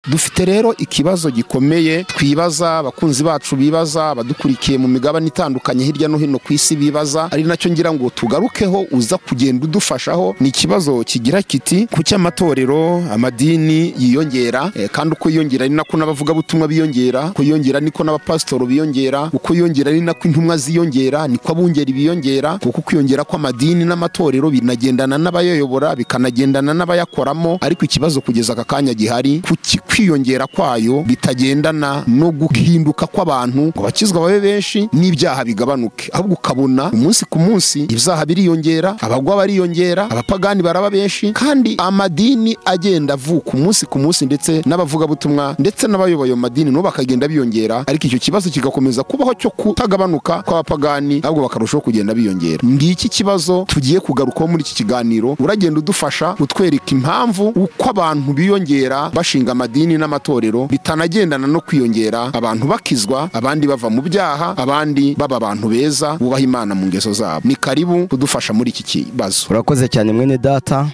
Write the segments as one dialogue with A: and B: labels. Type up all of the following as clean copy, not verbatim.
A: dufite rero ikibazo gikomeye twibaza, abakunzi bacu bibaza, abadukurikiye mu migabane itandukanye hirya no hino ku isi bibaza, ari nacyo ngira ngo tugarukeho uza kugenda udufashaho. Ni ikibazo kigira kiti ku cy'amatorero amadini yiyongera, kandi uko yiyongera ni nako n'abavugabutumwa biyongera, uko yiyongera niko n'abapasitoro biyongera, uko yiyongera ni nako intumwa ziyongera, niko abungeri biyongera, kuko kwiyongera kw'amadini n'amatorero binagendana n'abayayobora bikanagendana n'abayakoramo. Ariko ikibazo kugeza aka kanya gihari kwiyongera kwayo bitagendana no guhinduka kw'abantu ngo bakizwa babe benshi n'ibyaha bigabanuke, ahubwo ukabona umunsi ku munsi ibyaha biriyongera, abagwa bariyongera, abapagani baraba benshi, kandi amadini agenda avuka umunsi ku munsi, ndetse n'abavugabutumwa ndetse n'abayoboye amadini no bakagenda biyongera. Ariko icyo kibazo kigakomeza kubaho cyo kutagabanuka kw'abapagani, ahubwo bakarushaho kugenda biyongera. Ngiki kibazo tugiye kugarukaho muri iki kiganiro, uragenda udufasha utwereka impamvu uko abantu biyongera bashinga amadini n'amatorero bitanagendana no kwiyongera, abantu bakizwa, abandi bava mu byaha, abandi baba abantu beza bubaha Imana mu ngeso zabo. Ni karibu kudufasha muri iki kibazo.
B: Urakoze cyane mwene data.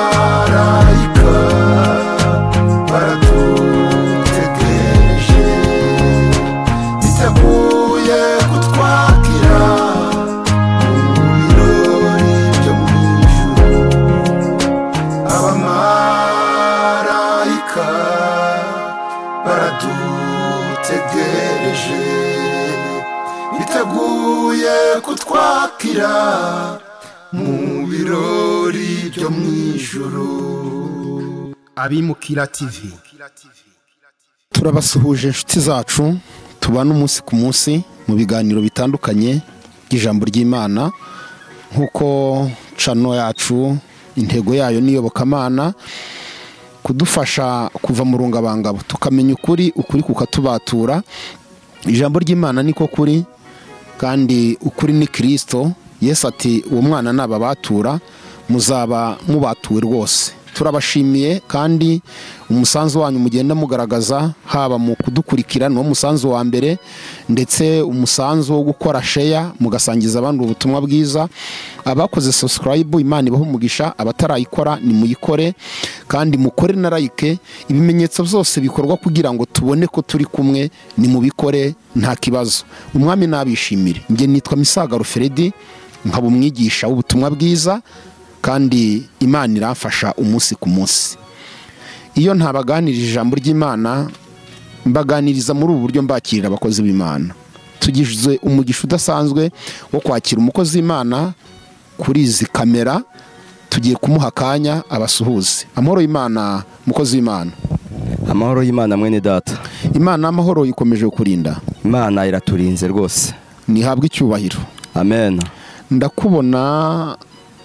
C: Abamarayika baradutegereje, biteguye kutwakira mu birori byo mu ijuru. Abamarayika baradutegereje, biteguye kutwakira mu birori byo mu ijuru. Abimukira TV,
A: turabasuhuje inshuti zacu tubana umunsi ku munsi mu biganiro bitandukanye by'ijambo ry'Imana, nk'uko channel yacu intego yayo niyobokamana kudufasha kuva mu rungabangabo tukamenya ukuri kukatubatura. Ijambo ry'Imana niko kuri, kandi ukuri ni Kristo. Yesu ati uwo mwana nababatura muzaba mubatuwe rwose. Turabashimiye kandi umusanzu wanyu mugenda mugaragaza, haba mu kudukurikira no musanzu wa mbere, ndetse umusanzu wo gukora share mugasangiza abantu ubutumwa bwiza. Abakoze subscribe Imana ibaho umugisha, abatarayikora ni muyikore kandi mukore na like. Ibimenyetso byose bikorwa kugira ngo tubone ko turi kumwe, ni mubikore nta kibazo. Umwami nabishimire. Nge nitwa Misagaro Fredy, nkaba umwigisha w'ubutumwa bwiza, kandi Imana iramfasha umunsi ku munsi. Iyo ntabaganirije ijambo ry'Imana, mbaganiriza muri ubu buryo mbakirira abakozi b'Imana. Tugize umugisha udasanzwe wo kwakira umukozi w'Imana kuri izi kamera, tugiye kumuha akanya abasuhuze. Amahoro y'Imana mukozi w'Imana.
B: Amahoro y'Imana mwene data.
A: Imana amahoro ikomeje kurinda.
B: Imana iraturinze rwose.
A: Nihabwe icyubahiro.
B: Amen.
A: Ndakubona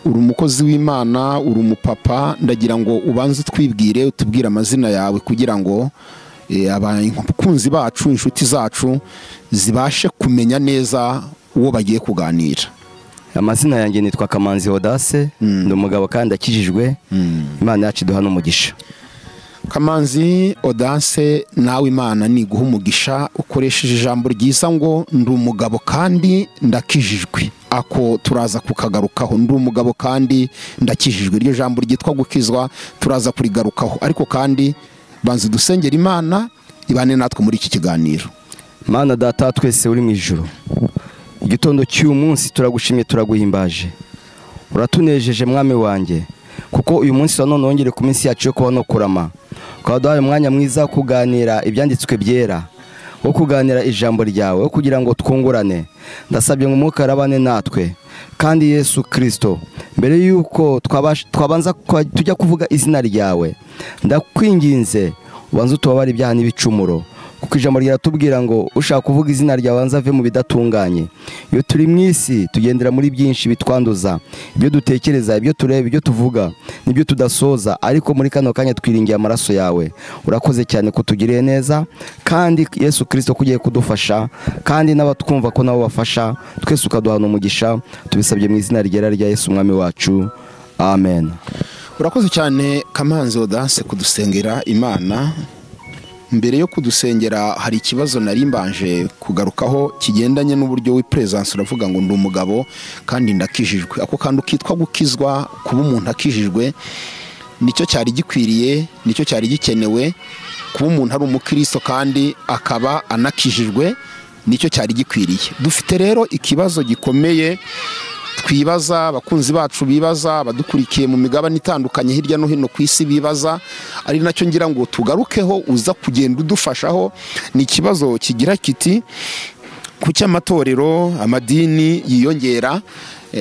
A: uri umukozi w'Imana, uri umupapa, ndagira ngo ubanze twibwire, utubwire amazina yawe kugira ngo abakunzi bacu, inshuti zacu zibashe kumenya neza uwo bagiye kuganira.
B: Amazina yanjye nitwa Kamanzi Audace, ndi umugabo kandi akijijwe. Imana yacu iduha n'umugisha. Kamanzi Audace, nawe Imana niguha umugisha ukoresheje ijambo ryiza ngo ndi umugabo kandi ndakijijwe. Ako turaza kukagarukaho, ndi umugabo kandi ndakijijwe. Iryo jambo ryitwa gukizwa turaza kurigarukaho, ariko kandi banze dusengera Imana ibane natwe muri iki kiganiro. Mana data twese uri mu ijuru, igitondo cy'uyu munsi turagushimye, turaguhimbaje, uratunejeje mwami wanjye, kuko uyu munsi wa none wongere ku minsi yacu yo kuba no kurama, ukaduhaye umwanya mwiza wo kuganira ibyanditswe byera, wo kuganira ijambo ryawe, wo kugira ngo twungurane. Ndasabye ngo Umwuka arabane natwe, kandi Yesu Kristo, mbere yuko twabanza tujya kuvuga izina ryawe, ndakwinginze ubanze utubabare ibyaha n'ibicumuro, kuko ijambo ryaratubwira ngo ushaka kuvuga izina ryawe banza ave mu bidatunganye. Iyo turi mu isi tugendera muri byinshi bitwanduza, ibyo dutekereza, ibyo tureba, ibyo tuvuga, nibyo tudasoza, ariko muri kano kanya twiringiye amaraso yawe. Urakoze cyane kutugiriye neza, kandi Yesu Kristo kugiye kudufasha, kandi n'abatwumva ko nabo bafasha, twese ukaduhana umugisha. Tubisabye mu izina ryera rya Yesu umwami wacu, amen.
A: urakoze cyane Kamanzi Audace kudusengera Imana. Mbere yo kudusengera hari ikibazo nari mbanje kugarukaho kigendanye n'uburyo w'ipresence uravuga ngo ndi umugabo kandi ndakijijwe. Ako kandi ukitwa gukizwa, kuba umuntu akijijwe nicyo cyari gikwiriye, nicyo cyari gikenewe. Kuba umuntu ari umukristo kandi akaba anakijijwe nicyo cyari gikwiriye. Dufite rero ikibazo gikomeye twibaza, abakunzi bacu bibaza, abadukurikiye mu migabane itandukanye hirya no hino ku isi bibaza, ari nacyo ngira ngo tugarukeho uza kugenda udufashaho. Ni ikibazo kigira kiti ku cy'amatorero, amadini yiyongera,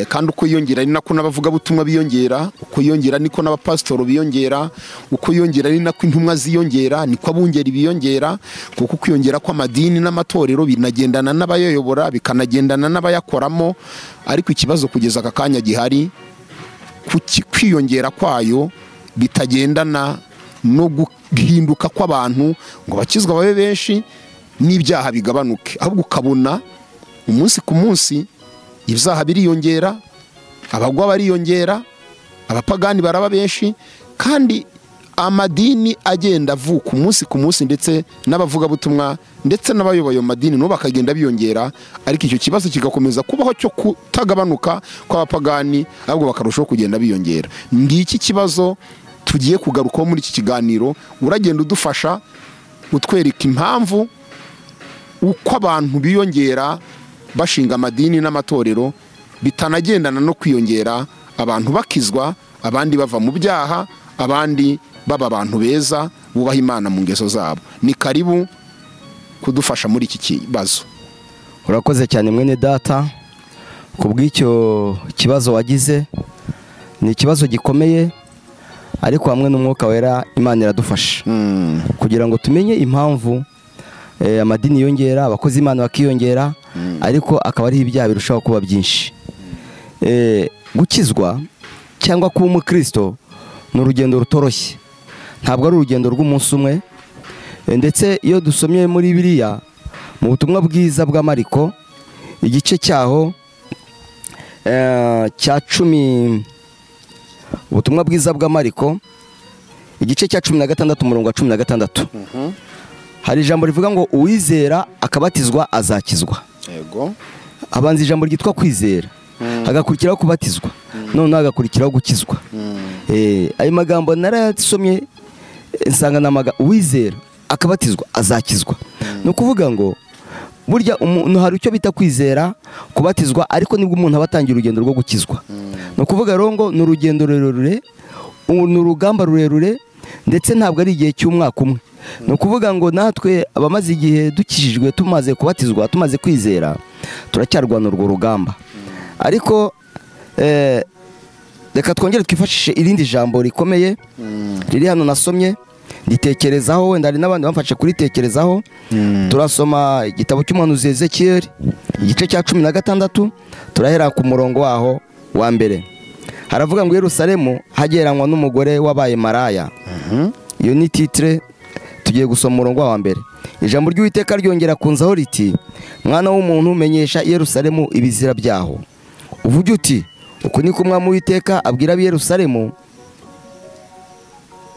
A: kandi uko yiyongera ni nako n'abavuga butumwa biyongera, uko yiyongera niko n'abapasitoro biyongera, uko yiyongera ni nako intumwa ziyongera, niko abungeri biyongera, kuko kwiyongera kw'amadini n'amatorero binagendana n'abayayobora, bikanagendana n'abayakoramo. Ariko ikibazo kugeza aka kanya gihari, kwiyongera kwayo bitagendana no guhinduka kw'abantu ngo bakizwa babe benshi n'ibyaha bigabanuke, ahubwo ukabona umunsi ku munsi ibyaha biriyongera, abagwa bariyongera, abapagani baraba benshi, kandi amadini agenda avuka umunsi ku munsi, ndetse n'abavugabutumwa ndetse n'abayoboye amadini nabo bakagenda biyongera. Ariko icyo kibazo kigakomeza kubaho cyo kutagabanuka kw'abapagani, ahubwo bakarushaho kugenda biyongera. Ngiki kibazo tugiye kugarukaho muri iki kiganiro. Uragenda udufasha utwereka impamvu uko abantu biyongera bashinga amadini n'amatorero bitanagendana no kwiyongera abantu bakizwa, abandi bava mu byaha, abandi baba abantu beza bubaha Imana mu ngeso zabo. Ni karibu kudufasha muri iki kibazo.
B: Urakoze cyane mwene data kubw'icyo kibazo wagize. Ni ikibazo gikomeye, ariko hamwe n'umwuka wera Imana iradufasha kugira ngo tumenye impamvu amadini yongera, abakozi Imana bakiyongera, ariko akaba ari ibyaha birushaho kuba byinshi. Gukizwa cyangwa kuba umukristo ni urugendo rutoroshye, ntabwo ari urugendo rw'umunsi umwe. Ndetse iyo dusomye muri Bibiliya mu butumwa bwiza bwa Mariko igice cyaho cya 10, ubutumwa bwiza bwa Mariko igice cya 16 umurongo wa 16, hari ijambo rivuga ngo uwizera akabatizwa azakizwa.
A: Yego.
B: Abanza ijambo ryitwa kwizera, hagakurikiraho kubatizwa, none hagakurikiraho gukizwa. Ayo magambo narayasomye nsanga namaga uwizera akabatizwa azakizwa. No kuvuga ngo burya umuntu hari icyo bita kwizera, kubatizwa, ariko nibwo umuntu abatangira urugendo rwo gukizwa. No kuvuga rero ngo ni urugendo rurerure, ni urugamba rurerure, ndetse ntabwo ari igihe cy'umwaka umwe. No kuvuga ngo natwe abamaze igihe dukijijwe, tumaze kubatizwa, tumaze kwizera, turacyarwana urwo rugamba. Ariko reka twongere twifashishe irindi jambo rikomeye riri hano nasomye, nditekerezaho, wenda hari n'abandi bamfashe kuritekerezaho. Turasoma igitabo cy'umuhanuzi Ezekiel igice cya 16, turahera ku murongo waho wa mbere. Haravuga ngo Yerusalemu hageranywa n'umugore wabaye maraya. Iyo ni titre tugiye gusoma umurongo wa mbere. Ijambo ry'Uwiteka ryongera kunzaho riti, mwana w'umuntu menyesha Yerusalemu ibizira byaho, uvuge uti uko niko Umwami Uwiteka abwira ab'i Yerusalemu,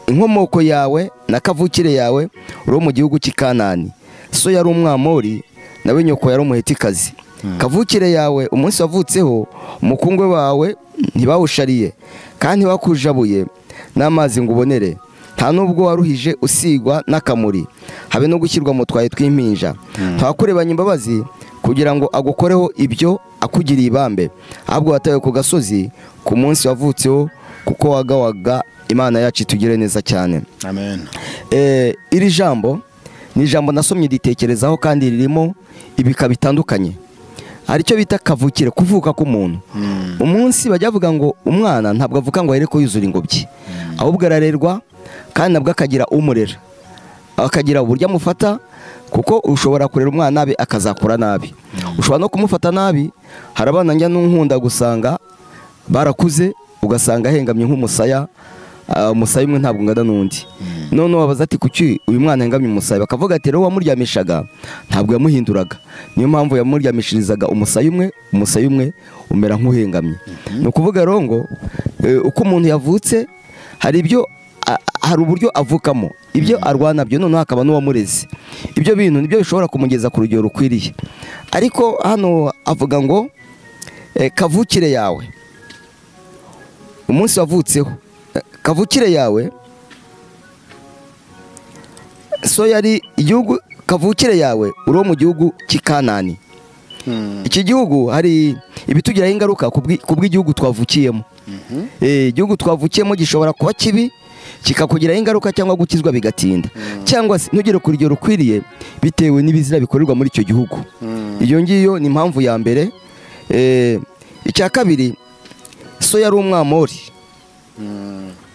B: inkomoko yawe na kavukire yawe uri mu gihugu cy'i Kanani, so yari Umwamori nawe nyoko yari Umuhetikazi. Kavukire yawe umunsi wavutseho umukungwe wawe ntibawushariye kandi ntibakujabuye n'amazi ngo ubonere, nta nubwo waruhije usigwa n'akamuri, habe no gushyirwa mu twaye tw'impinja. Ntakurebanye imbabazi kugira ngo agukoreho ibyo akugiriye ibambe, ahubwo watawe ku gasozi ku munsi wavutseho, kuko wagawaga Imana yacu itugire neza cyane.
A: Amen.
B: Iri jambo ni ijambo nasomye nditekerezaho, kandi ririmo ibika bitandukanye. Hari icyo bita kavukire, kuvuka k'umuntu. Umunsi bajya bavuga ngo umwana ntabwo avuka ngo ahere ko yuzura ingobyi, ahubwo ararerwa, kandi nabwo akagira umurera, akagira uburyo amufata, kuko ushobora kurera umwana nabi akazakura nabi, ushobora no kumufata nabi. Hari abana njya n'unkunda gusanga barakuze, ugasanga ahengamye nk'umusaya, umusaya umwe ntabwo ungana n'undi. None wabaza ati kuki uyu mwana hengamye umusaya, bakavuga ati rero wamuryamishaga ntabwo yamuhinduraga, niyo mpamvu yamuryamishirizaga umusaya umwe umera nk'uhengamye. Ni ukuvuga rero ngo uko umuntu yavutse hari uburyo avukamo ibyo arwana byo, noneho hakaba n'uwamureze. Ibyo bintu nibyo bishobora kumugeza ku rugero rukwiriye. Ariko hano avuga ngo kavukire yawe, umunsi wavutseho, kavukire yawe, so yari igihugu, kavukire yawe uri wo mu gihugu cy'Ikanani. Iki gihugu hari ibitugiraho ingaruka ku bw'igihugu twavukiyemo. Igihugu twavukiyemo gishobora kuba kibi kikakugiraho ingaruka, cyangwa gukizwa bigatinda, cyangwa se ntugere ku rugero rukwiriye bitewe n'ibizira bikorerwa muri icyo gihugu. Iyo ngiyo ni impamvu ya mbere. Icya kabiri, so yari umwamori.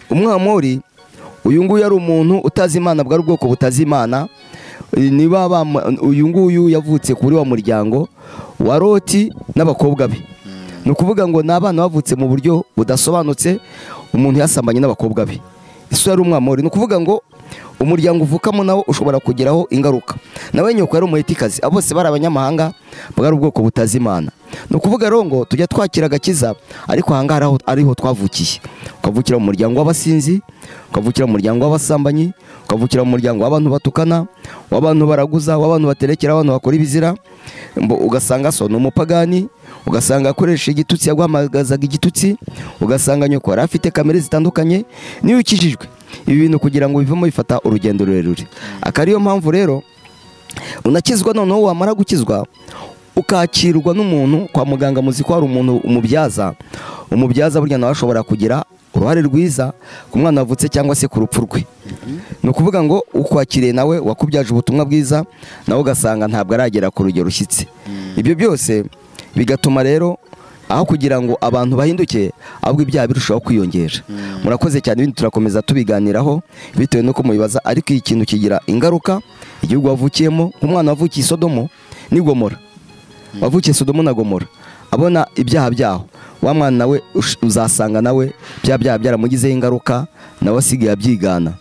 B: Umwamori uyu nguyu yari umuntu utazi Imana, bwari ubwoko butazi Imana. Niba uyu nguyu yavutse kuri wa muryango wa Loti n'abakobwa be. Ni ukuvuga ngo ni abana bavutse mu buryo budasobanutse, umuntu yasambanye n'abakobwa be. So yari umwamori. Ni ukuvuga ngo umuryango uvukamo nawo ushobora kugeraho ingaruka. Nawe nyoko yari umuhetikazi. Abo bose bari abanyamahanga, bwari ubwoko butazi Imana. Ni ukuvuga rero ngo tujya twakira agakiza, ariko ahangaha ariho twavukiye. Ukavukira mu muryango w'abasinzi, ukavukira mu muryango w'abasambanyi, ukavukira mu muryango w'abantu batukana, w'abantu baraguza, w'abantu baterekera, w'abantu bakora ibizira. Ugasanga so ni umupagani, ugasanga akoresha igitutsi, yaguhamagazaga igitutsi, ugasanga nyoko yari afite kamere zitandukanye. Niyo ukijijwe, ibi bintu kugira ngo bivemo bifata urugendo rurerure. Akariyo mpamvu rero unakizwa, noneho wamara gukizwa ukakirwa n'umuntu kwa muganga. Muzi ko hari umuntu umubyaza burya nawe ashobora kugira uruhare rwiza ku mwana wavutse cyangwa se ku rupfu rwe. Ni ukuvuga ngo ukwakiriye nawe wakubyaje ubutumwa bwiza, nawe ugasanga ntabwo aragera ku rugero rushyitse. Ibyo byose bigatuma rero aho kugira ngo abantu bahinduke, ahubwo ibyaha birushaho kwiyongera. Murakoze cyane, ibindi turakomeza tubiganiraho bitewe nuko mubibaza. Ariko iyi kintu kigira ingaruka igihugu wavukiyemo. Nk'umwana wavukiye Sodomo ni Gomora, wavukiye Sodomo na Gomora, abona ibyaha byaho, wa mwana nawe uzasanga nawe bya byaha byaramugizeho ingaruka, nawe asigaye abyigana.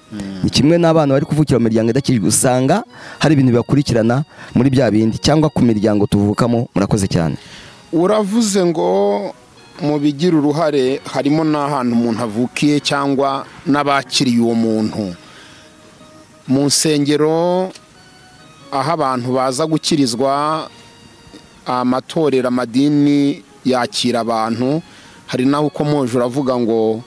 B: Ni kimwe n'abana bari kuvukira mu miryango idakijijwe, usanga hari ibintu bibakurikirana muri bya bindi, cyangwa ku miryango tuvukamo. Murakoze cyane.
A: Uravuze ngo mu bigira uruhare harimo n'ahantu umuntu avukiye cyangwa n'abakiriye uwo muntu. Mu nsengero aho abantu baza gukirizwa, amatorero, amadini yakira abantu, hari naho ukomoje uravuga ngo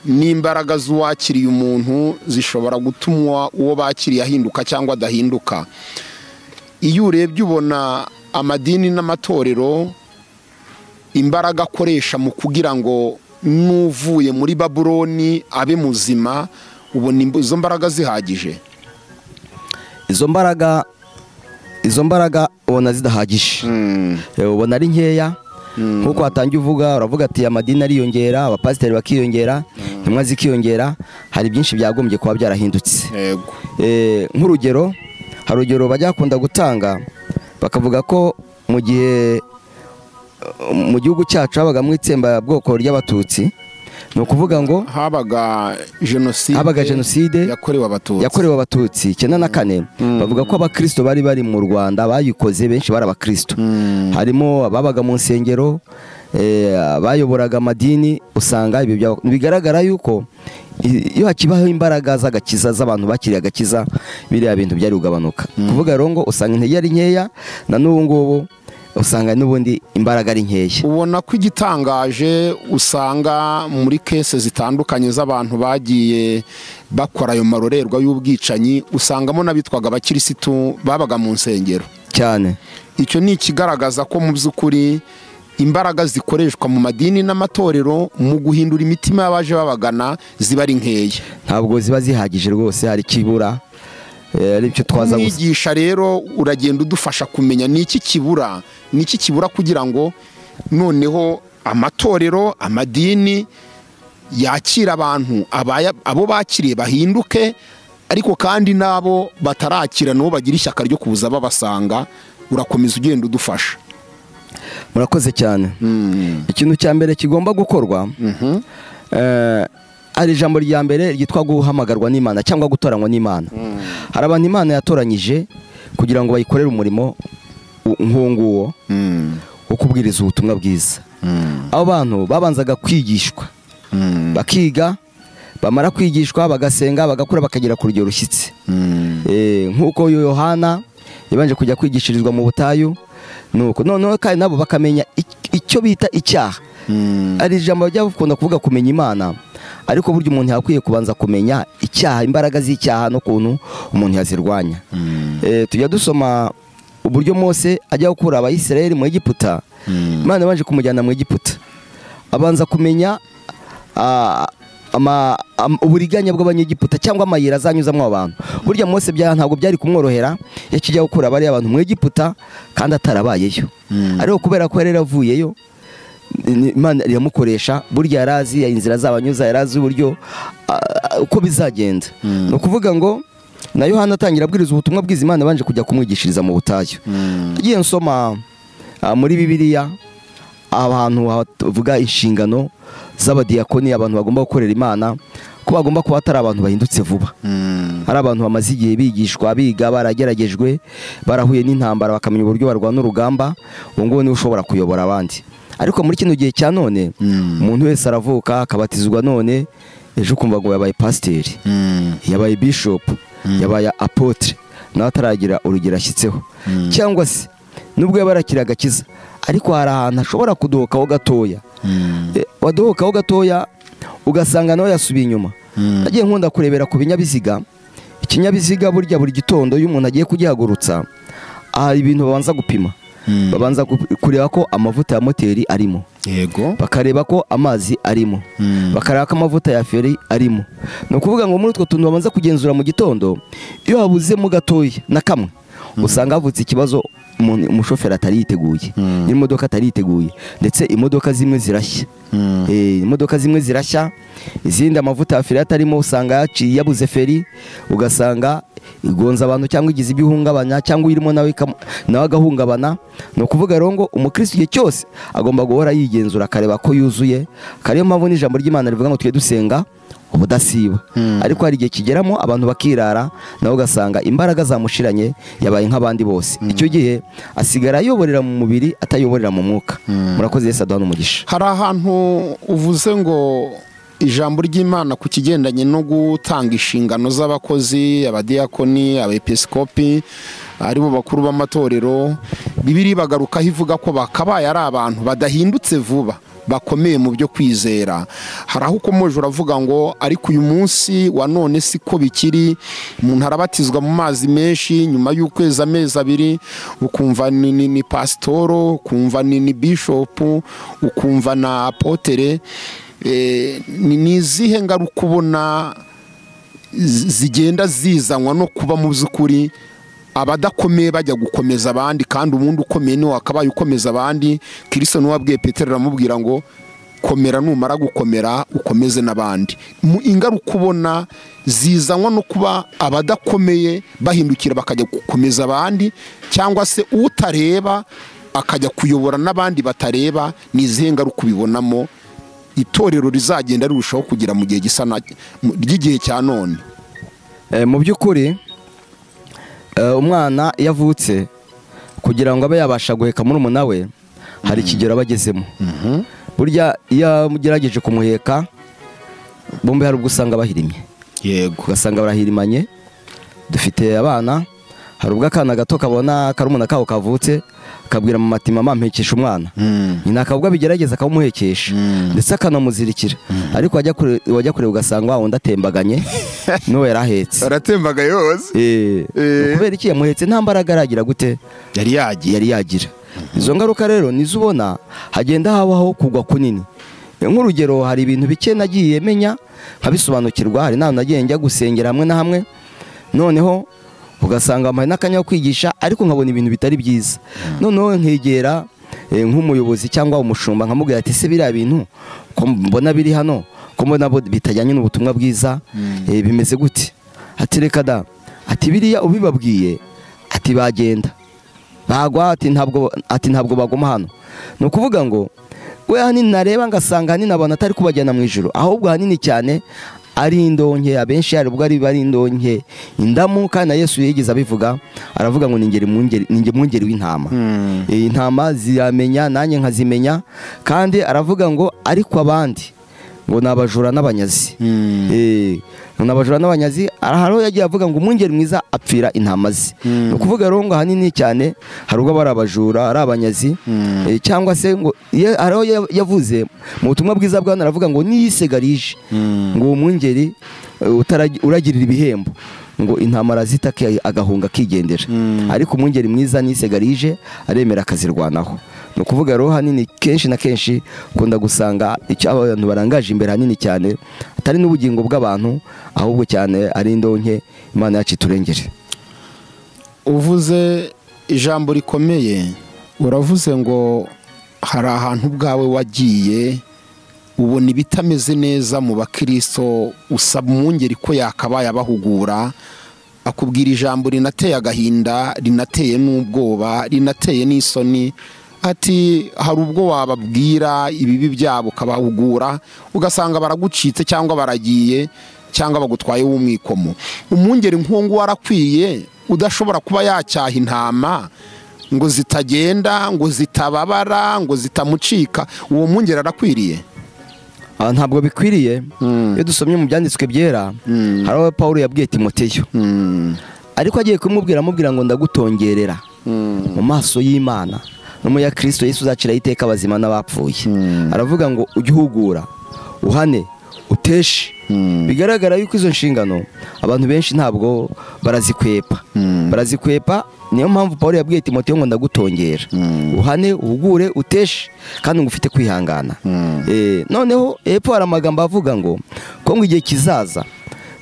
A: n'imbaraga z'uwakiriye umuntu zishobora gutuma uwo bakiriye ahinduka cyangwa adahinduka. Iyo urebye ubona amadini n'amatorero imbaraga akoresha mu kugira ngo n'uvuye muri Babuloni abe muzima, ubona izo mbaraga zihagije?
B: Izo mbaraga ubona zidahagije. Ubona ari nkeya. Nkuko watangiye uvuga, uravuga ati amadini ariyongera, abapasiteri bakiyongera, intumwa zikiyongera, hari byinshi byagombye kuba byarahindutse. Nk'urugero, hari urugero bajya bakunda gutanga, bakavuga ko mu gihe mu gihugu cyacu habaga mu itsembabwoko ry'Abatutsi. Ni ukuvuga ngo
A: habaga jenoside yakorewe Abatutsi 94. Bavuga ko abakristo bari mu Rwanda bayikoze, benshi bari abakristo. Harimo ababaga mu nsengero, bayoboraga amadini. Usanga ibyo bigaragara yuko iyo hakibaho imbaraga z'agakiza z'abantu bakiriye agakiza, biriya bintu byari kugabanuka. Kuvuga rero ngo usanga intege ari nkeya, na n'ubu ngubu usanga n'ubundi imbaraga ari nkeya. Ubona ko igitangaje usanga muri kese zitandukanye z'abantu bagiye bakora ayo marorerwa y'ubwicanyi, usangamo n'abitwaga abakirisitu babaga mu nsengero
B: cyane.
A: Icyo ni ikigaragaza ko mu by'ukuri imbaraga zikoreshwa mu madini n'amatorero mu guhindura imitima y'abaje babagana ziba ari nkeya,
B: ntabwo ziba zihagije rwose. Hari kibura, aricyo twaza
A: kwigisha. Rero uragenda udufasha kumenya niki kibura kugira ngo noneho amatorero, amadini yakira abantu, abo bakiriye bahinduke, ariko kandi nabo batarakira nabo bagira ishyaka ryo kuza babasanga. Urakomeza ugenda udufasha.
B: Murakoze cyane. Ikintu cya mbere kigomba gukorwa, ari ijambo rya mbere ryitwa guhamagarwa n'Imana cyangwa gutoranywa n'Imana. Hari abantu Imana yatoranyije kugira ngo bayikorere umurimo nk'uwo wo kubwiriza ubutumwa bwiza. Abo bantu babanzaga kwigishwa, bakiga, bamara kwigishwa bagasenga bagakura bakagera ku rugero rushyitse. Nk'uko Yohana yabanje kujya kwigishirizwa mu butayu, nuko noneho kandi nabo bakamenya icyo bita icyaha. Ari ijambo bajya bakunda kuvuga kumenya Imana, ariko burya umuntu yakwiye kubanza kumenya icyaha, imbaraga z'icyaha no kuntu umuntu yazirwanya. Tujya dusoma uburyo Mose ajya gukura Abayisiraheli mu Egiputa. Imana yabanje kumujyana mu Egiputa, abanza kumenya uburiganya bw'Abanyegiputa cyangwa amayira azanyuzamo abantu. Burya Mose ntabwo byari kumworohera yakijya gukura bari abantu mu Egiputa kandi atarabayeyo, ariko kubera ko yari yaravuyeyo Imana iramukoresha. Burya yarazi inzira zabanyuza, yarazi uburyo uko bizagenda. No kuvuga ngo na Yohana atangira abwiriza ubutumwa bwiza, Imana banje kujya kumwigishiriza mu butayu. Agiye nsoma muri Bibiliya abantu bavuga inshingano z'abadiyakoni, abantu bagomba gukorera Imana, ko bagomba kuba atari abantu bahindutse vuba. Hari abantu bamaze igihe bigishwa, biga, barageragejwe, barahuye n'intambara bakamenya uburyo barwana urugamba, ubu ngubu niwe ushobora kuyobora abandi. Ariko muri kino gihe cya none umuntu wese aravuka akabatizwa, none ejo kumva ngo yabaye pasiteri, yabaye bishop, yabaye apotre, nawe ataragira urugero ashyitseho. Cyangwa se nubwo yabarakira agakiza, ariko hari ahantu ashobora kudohokaho gatoya, wadohokaho gatoya ugasanga nawe yasubiye inyuma. Nagiye nkunda kurebera ku binyabiziga. Ikinyabiziga burya buri gitondo iyo umuntu agiye kugihagurutsa, hari ibintu babanza gupima. Babanza kureba ko amavuta ya moteri arimo,
A: yego,
B: bakareba ko amazi arimo, bakareba ko amavuta ya feri arimo. Ni ukuvuga ngo muri utwo tuntu babanza kugenzura mu gitondo, iyo habuzemo gatoya na kamwe, usanga havutse ikibazo, umushoferi atari yiteguye, n'imodoka atari yiteguye, ndetse imodoka zimwe zirashya. Imodoka zimwe zirashya, izindi amavuta ya feri atarimo, usanga yabuze feri, ugasanga igonza abantu cyangwa igize ibihungabanya, cyangwa irimo nawe agahungabana. Ni ukuvuga rero ngo umukristo igihe cyose agomba guhora yigenzura, akareba ko yuzuye. Kariyo mpamvu n'ijambo ry'Imana rivuga ngo tujye dusenga ubudasiba. Ariko hari igihe kigeramo abantu bakirara, nawe ugasanga imbaraga zamushiranye, yabaye nk'abandi bose. Icyo gihe asigara ayoborera mu mubiri, atayoborera mu mwuka. Murakoze, Yesu aduha n'umugisha.
A: Hari ahantu uvuze ngo ijambo ry'Imana ku kigendanye no gutanga inshingano z'abakozi, abadiyakoni, abepiskopi, aribo bakuru b'amatorero, Bibiliya bagarukaho ivuga ko bakabaye ari abantu badahindutse vuba, bakomeye mu byo kwizera. Hari aho ukomeje uravuga ngo ariko uyu munsi wa none siko bikiri. Umuntu arabatizwa mu mazi menshi, nyuma y'ukwezi amezi abiri ukumva ni pasitoro, ukumva ni bishopu, ukumva na apotere. Ni izihe ngaruka ubona zigenda zizanwa no kuba mu by'ukuri abadakomeye bajya gukomeza abandi, kandi umuntu ukomeye niwe wakabaye ukomeza abandi? Kristo niwe wabwiye Petero, aramubwira ngo komera, numara gukomera ukomeze n'abandi. Ingaruka ubona zizanwa no kuba abadakomeye bahindukira bakajya gukomeza abandi, cyangwa se utareba akajya kuyobora n'abandi batareba, ni izihe ngaruka ubibonamo itorero rizagenda rirushaho kugira mu gihe gisa ry'igihe cya none?
B: Mu by'ukuri umwana iyo avutse, kugira ngo abe yabasha guheka murumuna we, hari ikigero abagezemo. Burya iyo mugerageje kumuheka, bombi hari ubwo usanga bahirimye,
A: yego,
B: ugasanga barahirimanye. Dufite abana, hari ubwo akana gato kabona karumuna kaho kavutse, kabwira mu matima, mama mpekesha umwana. Nyina akabwa bigerageza akawumuhekesha, ndetse akanamuzirikira. Ariko wajya kureba ugasanga wundi atembaganye n'uwo yarahetse,
A: aratembaga yose.
B: Kubera iki? Yamuhetse nta mbaraga aragira gute, yari yagira. Izo ngaruka rero nizo ubona hagenda habaho kugwa kunini. Nk'urugero, hari ibintu bike nagiye menya nkabisobanukirwa. Hari n'ahantu nagiye njya gusengera hamwe na hamwe, noneho ugasanga amahe n'akanya ko kwigisha, ariko nkabona ibintu bitari byiza. Noneho nkegera nk'umuyobozi cyangwa umushumba, nkamubwira ati se biriya bintu ko mbona biri hano, ko mbona bitajyanye n'ubutumwa bwiza, bimeze gute? Ati reka da, ati biriya ubibabwiye, ati bagenda bagwa, ati ntabwo bagoma hano. Ni ukuvuga ngo we hanini nareba ngasanga hanini abantu atari kubajyana mu ijuru, ahubwo hanini cyane ari indonke. Abenshi hari ubwo ari indonke, indamu. Kandi na Yesu yigeze abivuga, aravuga ngo ninge mwungeri w'intama. Intama ziramenya, nanjye nkazimenya. Kandi aravuga ngo ariko abandi ngo nabajura n'abanyazi. Nabajura n'abanyazi, haro yagiye avuga ngo umwungeri mwiza apfira intama ze. No kuvuga rero ngo hanini cyane hari ubwo bari abajura, ari abanyazi, cyangwa se ngo haro yavuze mu butumwa bwiza bwa naravuga ngo niyisegarije ngo umwungeri uragirira ibihembo, ngo intama arazitaka agahunga akigendera, ariko umwungeri mwiza nisegarije aremera akazirwanaho. No kuvuga rero hanini kenshi na kenshi kunda gusanga icyo abantu barangaje imbere hanini cyane atari n'ubugingo bw'abantu, ahubwo cyane ari indonke Imana yacu iturengere.
A: Uvuze ijambo rikomeye, uravuze ngo hari ahantu bwawe wagiye ubona ibitameze neza mu bakristo, usaba umwungeri ko yakabaye abahugura, akubwira ijambo rinateye agahinda, rinateye n'ubwoba, rinateye n'isoni, ati hari ubwo wababwira ibibi byabo ukabahugura ugasanga baragucitse cyangwa baragiye cyangwa bagutwaye w'umwikomo. Umwungeri nk'uwo warakwiye udashobora kuba yacyaha intama ngo zitagenda, ngo zitababara, ngo zitamucika. Uwo mwungeri arakwiriye?
B: Ntabwo bikwiriye. Iyo dusomye mu byanditswe byera, hari aho Pawulo yabwiye Timoteyo, ariko agiye kumubwira ngo ndagutongerera mu maso y'Imana no mu ya Kristo Yesu uzacira iteka abazima n'abapfuye. Aravuga ngo ujye uhugura, uhane, uteshe. Bigaragara yuko izo nshingano abantu benshi ntabwo barazikwepa. Niyo mpamvu Pawulo yabwiye Timoteyo ngo ndagutongera, uhane, uhugure, uteshe, kandi ngo ufite kwihangana. Noneho hepfo hari amagambo avuga ngo ko ngo igihe kizaza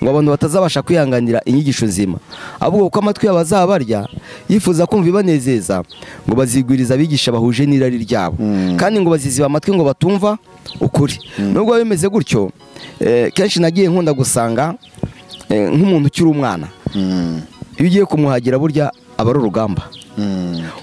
B: ngo abantu batazabasha kwihanganira inyigisho nzima, ahubwo uko amatwi yabo azabarya yifuza kumva ibanezeza, ngo bazigwiriza abigisha bahuje n'irari ryabo, kandi ngo baziziba amatwi ngo batumva ukuri. Nubwo bimeze gutyo, kenshi nagiye nkunda gusanga nk'umuntu ukiri umwana, iyo ugiye kumuhagira burya aba ari urugamba.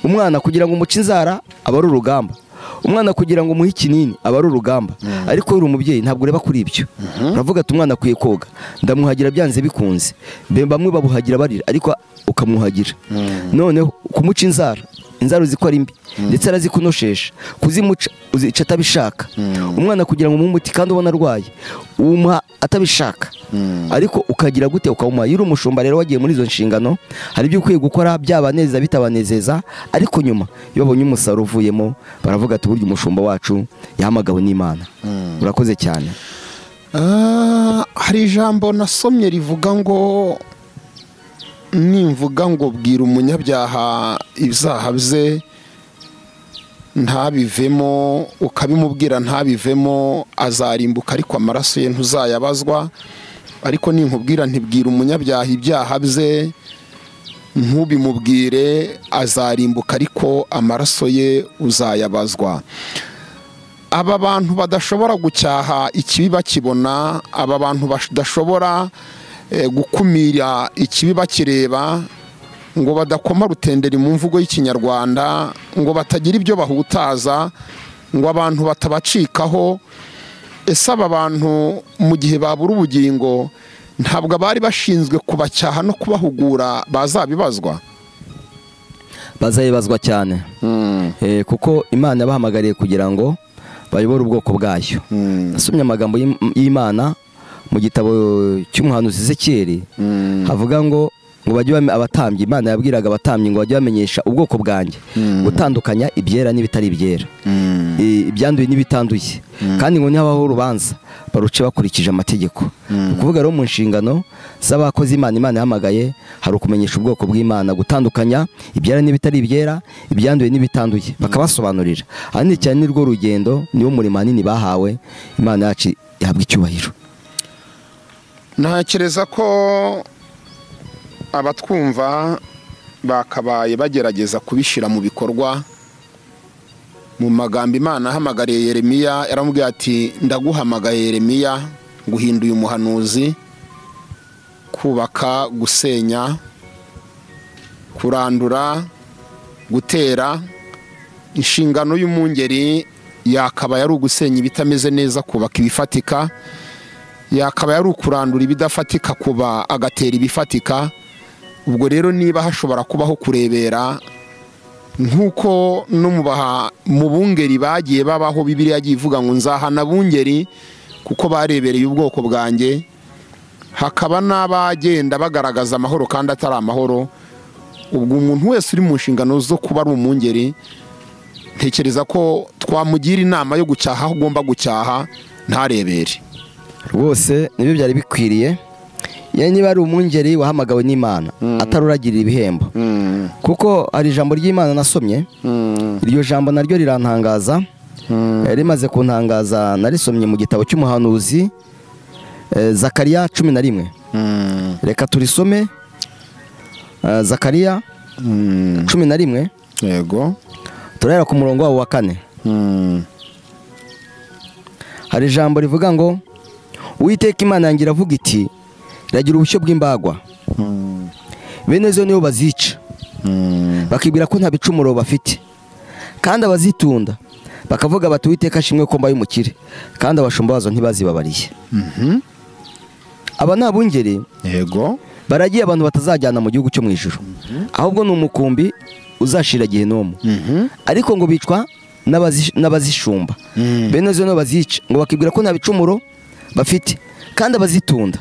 B: Umwana kugira ngo umuce inzara aba ari urugamba, umwana kugira ngo umuhe ikinini aba ari urugamba. Ariko uri umubyeyi ntabwo ureba kuri ibyo, uravuga ati umwana akwiye koga, ndamuhagira byanze bikunze. Bamwe babuhagira barira, ariko ukamuhagira. Noneho kumuca inzara uzi ko ari mbi, ndetse arazikunoshesha, kuzimuca uzica atabishaka. Umwana kugira ngo umuti kandi ubona arwaye umuha atabishaka, ariko ukagira gute ukawumuha. Iyo uri umushumba rero wagiye muri izo nshingano, hari ibyo ukwiye gukora byabanezeza bitabanezeza, ariko nyuma iyo babonye umusaruro uvuyemo baravuga ati burya umushumba wacu yahamagawe n'Imana. Urakoze cyane.
A: Hari ijambo nasomye rivuga ngo nimvuga ngo bwira umunyabyaha ibyaha bye ntabivemo, ukabimubwira ntabivemo, azarimbuka, ariko amaraso ye ntuzayabazwa. Ariko ninkubwira ntibwira umunyabyaha ibyaha bye ntubimubwire, azarimbuka, ariko amaraso ye uzayabazwa. Aba bantu badashobora gucyaha ikibi bakibona, aba bantu badashobora gukumira ikibi bakireba, ngo badakoma rutenderi mu mvugo y'ikinyarwanda, ngo batagira ibyo bahutaza, ngo abantu batabacikaho. Ese aba bantu mu gihe babura ubugingo ntabwo abari bashinzwe kubacyaha no kubahugura bazabibazwa?
B: Bazayibazwa cyane, kuko Imana yabahamagariye kugira ngo bayobore ubwoko bwayo. Nasomye amagambo y'Imana mu gitabo cy'umuhanuzi Ezekiyeli, havuga ngo bajye abatambyi, Imana yabwiraga abatambyi ngo bajye bamenyesha ubwoko bwanjye gutandukanya ibyera n'ibitari ibyera, ibyanduye n'ibitanduye, kandi ngo nihabaho urubanza baruce bakurikije amategeko. Ukuvuga rero mu nshingano z'abakozi Imana yahamagaye hari ukumenyesha ubwoko bw'Imana gutandukanya ibyera n'ibitari ibyera, ibyanduye n'ibitanduye, bakabasobanurira. Ahanini cyane nirwo rugendo, niwo murimo hanini bahawe. Imana yacu ihabwa icyubahiro.
A: Ntakereza ko abatwumva bakabaye bagerageza kubishyira mu bikorwa. Mu magambo Imana ahamagariye Yeremiya, yaramubwiye ati ndaguhamagaye Yeremiya, nguhinduye umuhanuzi, kubaka, gusenya, kurandura, gutera. Inshingano y'umwungeri yakaba yari ugusenya ibitameze neza, kubaka ibifatika. Yakaba yari ukurandura ibidafatika, kuba agatera ibifatika. Ubwo rero niba hashobora kubaho kurebera, nk'uko no mu bungeri bagiye babaho, Bibiliya yagiye ivuga ngo nzahana abungeri kuko barebereye ubwoko bwanjye, hakaba n'abagenda bagaragaza amahoro kandi atari amahoro. Ubwo umuntu wese uri mu nshingano zo kuba ari umwungeri, ntekereza ko twamugira inama yo gucyaha aho ugomba gucyaha, ntarebere.
B: Rwose nibyo byari bikwiriye. Niba ari umwungeri wahamagawe n'Imana, ataruragirira ibihembo, kuko hari ijambo ry'Imana nasomye, iryo jambo naryo rirantangaza, rimaze kuntangaza narisomye mu gitabo cy'umuhanuzi Zakariya 11. Reka turisome. Zakariya 11.
A: Yego.
B: Turahera ku murongo wa 4. Hari ijambo rivuga ngo, Uwiteka Imana yanjye iravuga iti, ragira ubushyo bw'imbagwa, bene zo nibo bazica, bakibwira ko nta bicumuro bafite, kandi abazitunda bakavuga bati Uwiteka ashimwe ko mbaye umukire, kandi abashumba bazo ntibazibabariye. Aba ni abungeri,
A: yego,
B: baragiye abantu batazajyana mu gihugu cyo mu ijuru, ahubwo ni umukumbi uzashira Gehinomu. Ariko ngo bicwa n'abazishumba, bene zo nibo bazica, ngo bakibwira ko nta bicumuro bafite, kandi abazitunda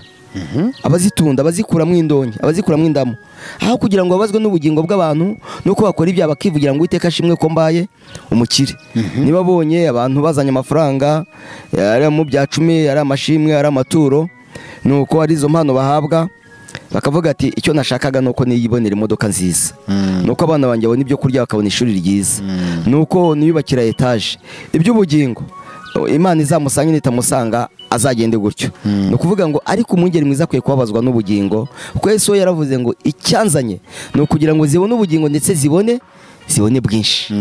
B: abazikuramo indonke, abazikuramo indamu, aho kugira ngo babazwe n'ubugingo bw'abantu nuko bakora ibyaha bakivugira ngo Uwiteka ashimwe ko mbaye umukire. Niba bonye abantu bazanye amafaranga, ari mu bya 10, ari amashimwe, ari amaturo, nuko ari izo mpano bahabwa, bakavuga ati icyo nashakaga nuko niyibonera imodoka nziza, nuko abana banjye babona ibyo kurya, bakabona ishuri ryiza, nuko niyubakira etaje. Iby'ubugingo Imana izamusanga nitamusanga azagende gutyo. No kuvuga ngo ariko umwungeri mwiza akwiye kubabazwa n'ubugingo, kuko Yesu yaravuze ngo icyanzanye no kugira ngo zibone ubugingo ndetse zibone bwinshi.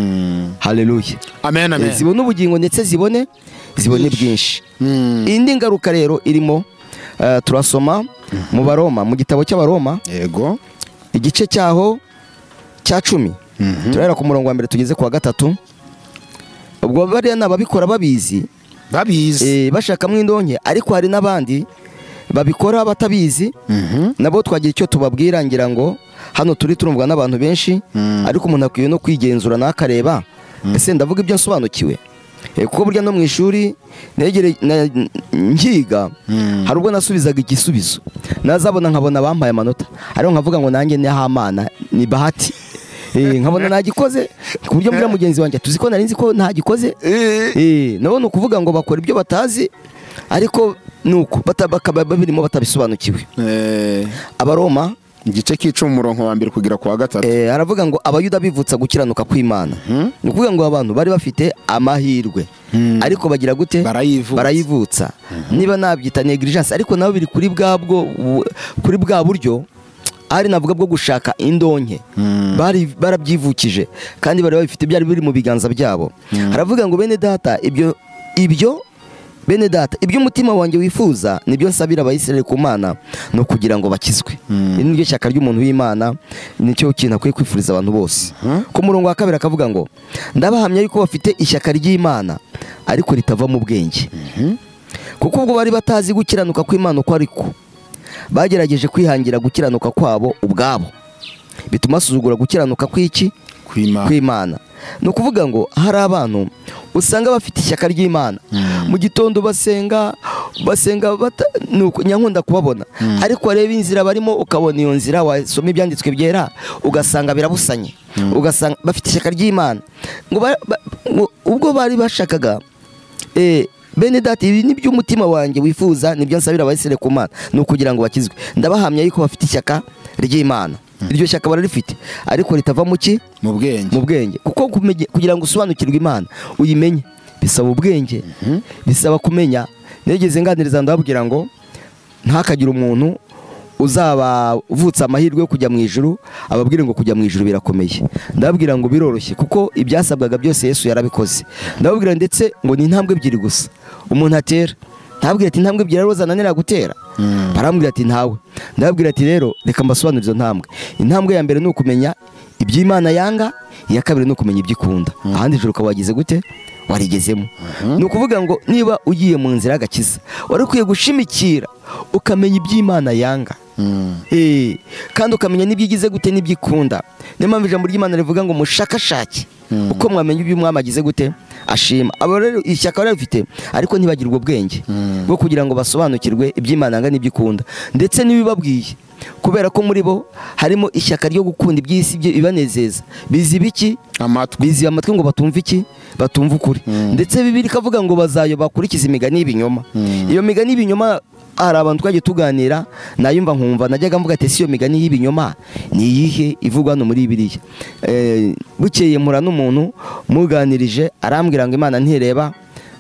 B: Haleluya,
A: amen, amen.
B: Zibone ubugingo ndetse zibone bwinshi. Indi ngaruka rero irimo, turasoma mu Baroma, mu gitabo cy'Abaroma,
A: yego,
B: igice cyaho cya 10. Turahera ku murongo wa 1 tugeze ku wa 3. Ubwo bariya nababikora babizi, bashakamo indonke, ariko hari n'abandi babikora batabizi. Nabo twagira icyo tubabwira, ngira ngo hano turi turumvwa n'abantu benshi, ariko umuntu akwiye no kwigenzura nakareba ese ndavuga ibyo nsobanukiwe. Kuko burya no mu ishuri nkiga, hari ubwo nasubizaga igisubizo, nazabona nkabona bampaye amanota, ariko nkavuga ngo nanjye ni Hamana, ni bahati, nkabona nagikoze, ku buryo mbwira mugenzi wanjye tuzi ko nari nzi ko ntagikoze. Nabo ni ukuvuga ngo bakora ibyo batazi, ariko nuko bakaba babirimo batabisobanukiwe. Abaroma
A: igice cy'icumi umurongo wa 1 kugera ku wa 3,
B: aravuga ngo abayuda bivutsa gukiranuka kw'Imana. Ni ukuvuga ngo abantu bari bafite amahirwe, ariko bagira gute? Barayivutsa. Niba nabyita negligence, ariko nabo biri kuri bwa buryo ari navuga bwo gushaka indonke, barabyivukije kandi bari babifite, byari biri mu biganza byabo. Haravuga ngo bene data, bene data, ibyo umutima wanjye wifuza nibyo nsabira Abayisiraheli ku Mana, no kugira ngo bakizwe. Iri niryo shyaka ry'umuntu w'Imana, nicyo kintu akwiye kwifuriza abantu bose. Ku murongo wa 2 akavuga ngo, ndabahamya yuko bafite ishyaka ry'Imana, ariko ritava mu bwenge, kuko ubwo bari batazi gukiranuka kw'Imana uko ariko, bagerageje kwihangira gukiranuka kwabo ubwabo, bituma asuzugura gukiranuka kw'Imana. Ni ukuvuga ngo hari abantu usanga bafite ishyaka ry'Imana, mu gitondo basenga nyankunda kubabona, ariko areba inzira barimo, ukabona iyo nzira wasoma ibyanditswe byera ugasanga birabusanye, ugasanga bafite ishyaka ry'Imana. Ubwo bari bashakaga, bene data, ibi nibyo umutima wanjye wifuza nibyo nsabira Abayisiraheli ku Mana, ni ukugira ngo bakizwe. Ndabahamya yuko bafite ishyaka ry'Imana. Iryo shyaka bararifite, ariko ritava mu bwenge. Kuko kugira ngo usobanukirwe Imana uyimenye bisaba ubwenge, bisaba kumenya. Negeze nganiriza ndababwira ngo ntakagira umuntu uzaba uvutsa amahirwe yo kujya mu ijuru ababwire ngo kujya mu ijuru birakomeye. Ndababwira ngo biroroshye, kuko ibyasabwaga byose Yesu yarabikoze. Ndababwira ndetse ngo ni intambwe ebyiri gusa umuntu atera. Ntabwira ati intambwe ebyiri rero zananira gutera, barambwira ati ntawe. Ndababwira ati rero reka mbasobanurire izo ntambwe. Intambwe ya mbere ni ukumenya iby'Imana yanga, iya kabiri ni ukumenya ibyo ikunda. Ahandi ijuru ukaba wagize gute? Warigezemo. Ni ukuvuga ngo niba ugiye mu nzira y'agakiza, wari ukwiye gushimikira ukamenya iby'Imana yanga. Kandi ukamenya n'ibyo igize gute n'ibyo ikunda. Niyo mpamvu ijambo ry'Imana rivuga ngo mushakashake uko mwamenya ibyo umwami agize gute ashima. Abo rero ishyaka bari bafite ariko ntibagire ubwo bwenge bwo kugira ngo basobanukirwe iby'Imana yanga n'ibyo ikunda, ndetse n'ibibabwiye, kubera ko muri bo harimo ishyaka ryo gukunda iby'isi byo ibanezeza. Biziba iki? Biziba amatwi ngo batumva iki? Batumva ukuri. Ndetse Bibiliya ikavuga ngo bazayoba bakurikiza imigani y'ibinyoma. Iyo migani y'ibinyoma hari abantu twagiye tuganira nayumva nkumva najyaga mvuga ati iyo migani y'ibinyoma ni iyihe ivugwa hano muri Bibiliya. Bukeye mpura n'umuntu muganirije arambwira ngo Imana ntireba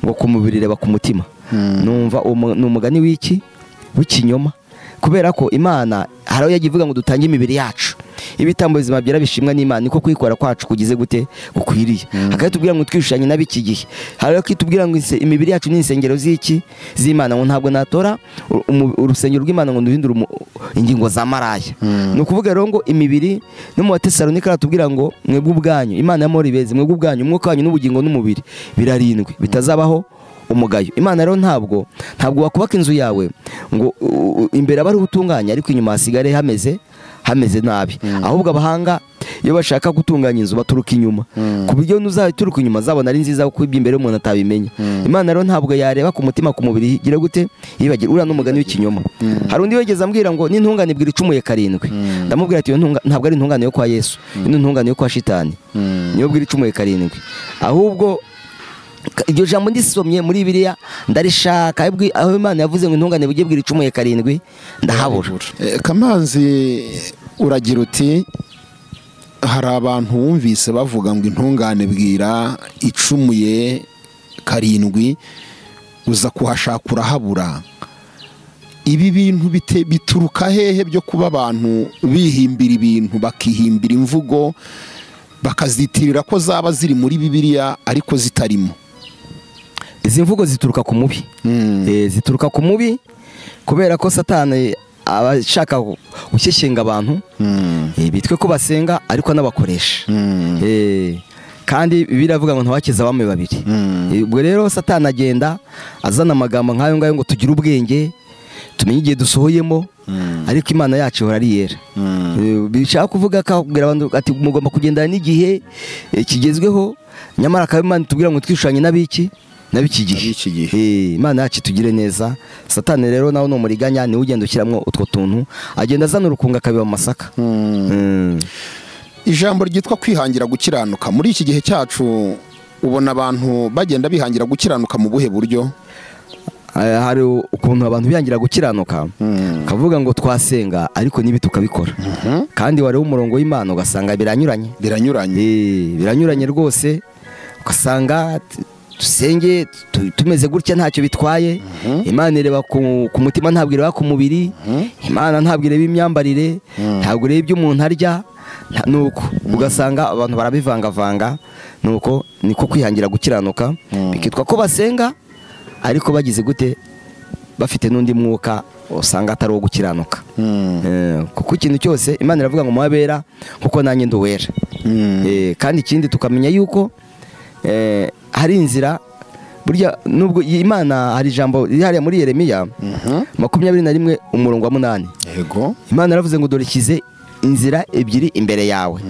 B: ngo ku mubiri ireba ku mutima. Numva ni umugani w'iki? W'ikinyoma. Kubera ko Imana hari aho yagiye ivuga ngo dutange imibiri yacu ibitambo bizima byera bishimwa n'Imana, niko kwikora kwacu kugize gute gukwiriye. Akatubwira ngo twishushanye n'abiki gihe, hari aho kitubwira ngo imibiri yacu ni insengero z'iki? Z'Imana. Ngo ntabwo natora urusengero rw'Imana ngo nduhindure ingingo za maraya. Ni ukuvuga rero ngo imibiri, no mu Batesalonika aratubwira ngo mwebwe ubwanyu, Imana yamora ibeze, mwebwe ubwanyu umwuka wanyu n'ubugingo n'umubiri birarindwi bitazabaho umugayo. Imana rero ntabwo wakubaka inzu yawe ngo imbere aba ari utunganya ariko inyuma hasigare hameze nabi. Ahubwo abahanga iyo bashaka gutunganya inzu baturuka inyuma, ku buryo n'uzaturuka inyuma zabona ari nziza kuko iby'imbere umuntu atabimenya. Imana rero ntabwo yareba ku mutima ku mubiri gira gute yibagira. Uriya n'umugani w'ikinyoma. Hari undi wegeze ambwira ngo n'intungane ibwira icumuye karindwi. Ndamubwira ati ntabwo ari intungane yo kwa Yesu, ni intungane yo kwa Shitani, niyo bwira icumuye karindwi. Ahubwo iryo jambo ndisomye muri Bibiliya ndarishaka, aho Imana yavuze ngo intungane bugiye bwira icumuye karindwi ndahabura.
A: Kamanzi uragira uti hari abantu wumvise bavuga ngo intungane bwira icumuye karindwi uza kuhashaka urahabura. Ibi bintu bituruka hehe byo kuba abantu bihimbira ibintu, bakihimbira imvugo bakazitirira ko zaba ziri muri Bibiliya ariko zitarimo?
B: Izi mvugo zituruka ku mubi. Zituruka ku mubi kubera ko Satani abashaka gushyeshyenga abantu bitwe ko basenga ariko n'abakoresha. Kandi biravuga ngo ntawakiza abami babiri. Ubwo rero Satani agenda azana amagambo nk'ayo ngayo ngo tugire ubwenge, tumenye igihe dusohoyemo, ariko Imana yacu ihora ari yera. Bishaka kuvuga akabwira abantu ati mugomba kugendana n'igihe kigezweho, nyamara akaba Imana itubwira ngo twishushanye n'abiki gihe. Imana yacu tugire neza. Satani rero nawe no muriganya ni ugenda ushyiramo utwo tuntu, agenda azana urukunga akabiba amasaka.
A: Ijambo ryitwa kwihangira gukiranuka muri iki gihe cyacu, ubona abantu bagenda bihangira gukiranuka mu buhe buryo?
B: Hari ukuntu abantu bihangira gukiranuka, kavuga ngo twasenga ariko nibi tukabikora. Kandi wari umurongo w'Imana ugasanga biranyuranye rwose, ugasanga dusenge tumeze gutya ntacyo bitwaye. Imana ireba ku mutima ntabwo ireba ku mubiri. Imana ntabwo ireba imyambarire, ntabwo ireba ibyo umuntu arya. Nuko ugasanga abantu barabivangavanga. Nuko niko kwihangira gukiranuka bikitwa ko basenga ariko bagize gute bafite n'undi mwuka usanga atari uwo gukiranuka. Kuko ikintu cyose Imana iravuga ngo mwabera kuko nanjye nduwera. Kandi ikindi tukamenya yuko hari inzira burya, nubwo Imana hari ijambo rihariya muri Yeremiya 21:8.
A: Yego,
B: Imana yaravuze ngo dore kize inzira ebyiri imbere yawe,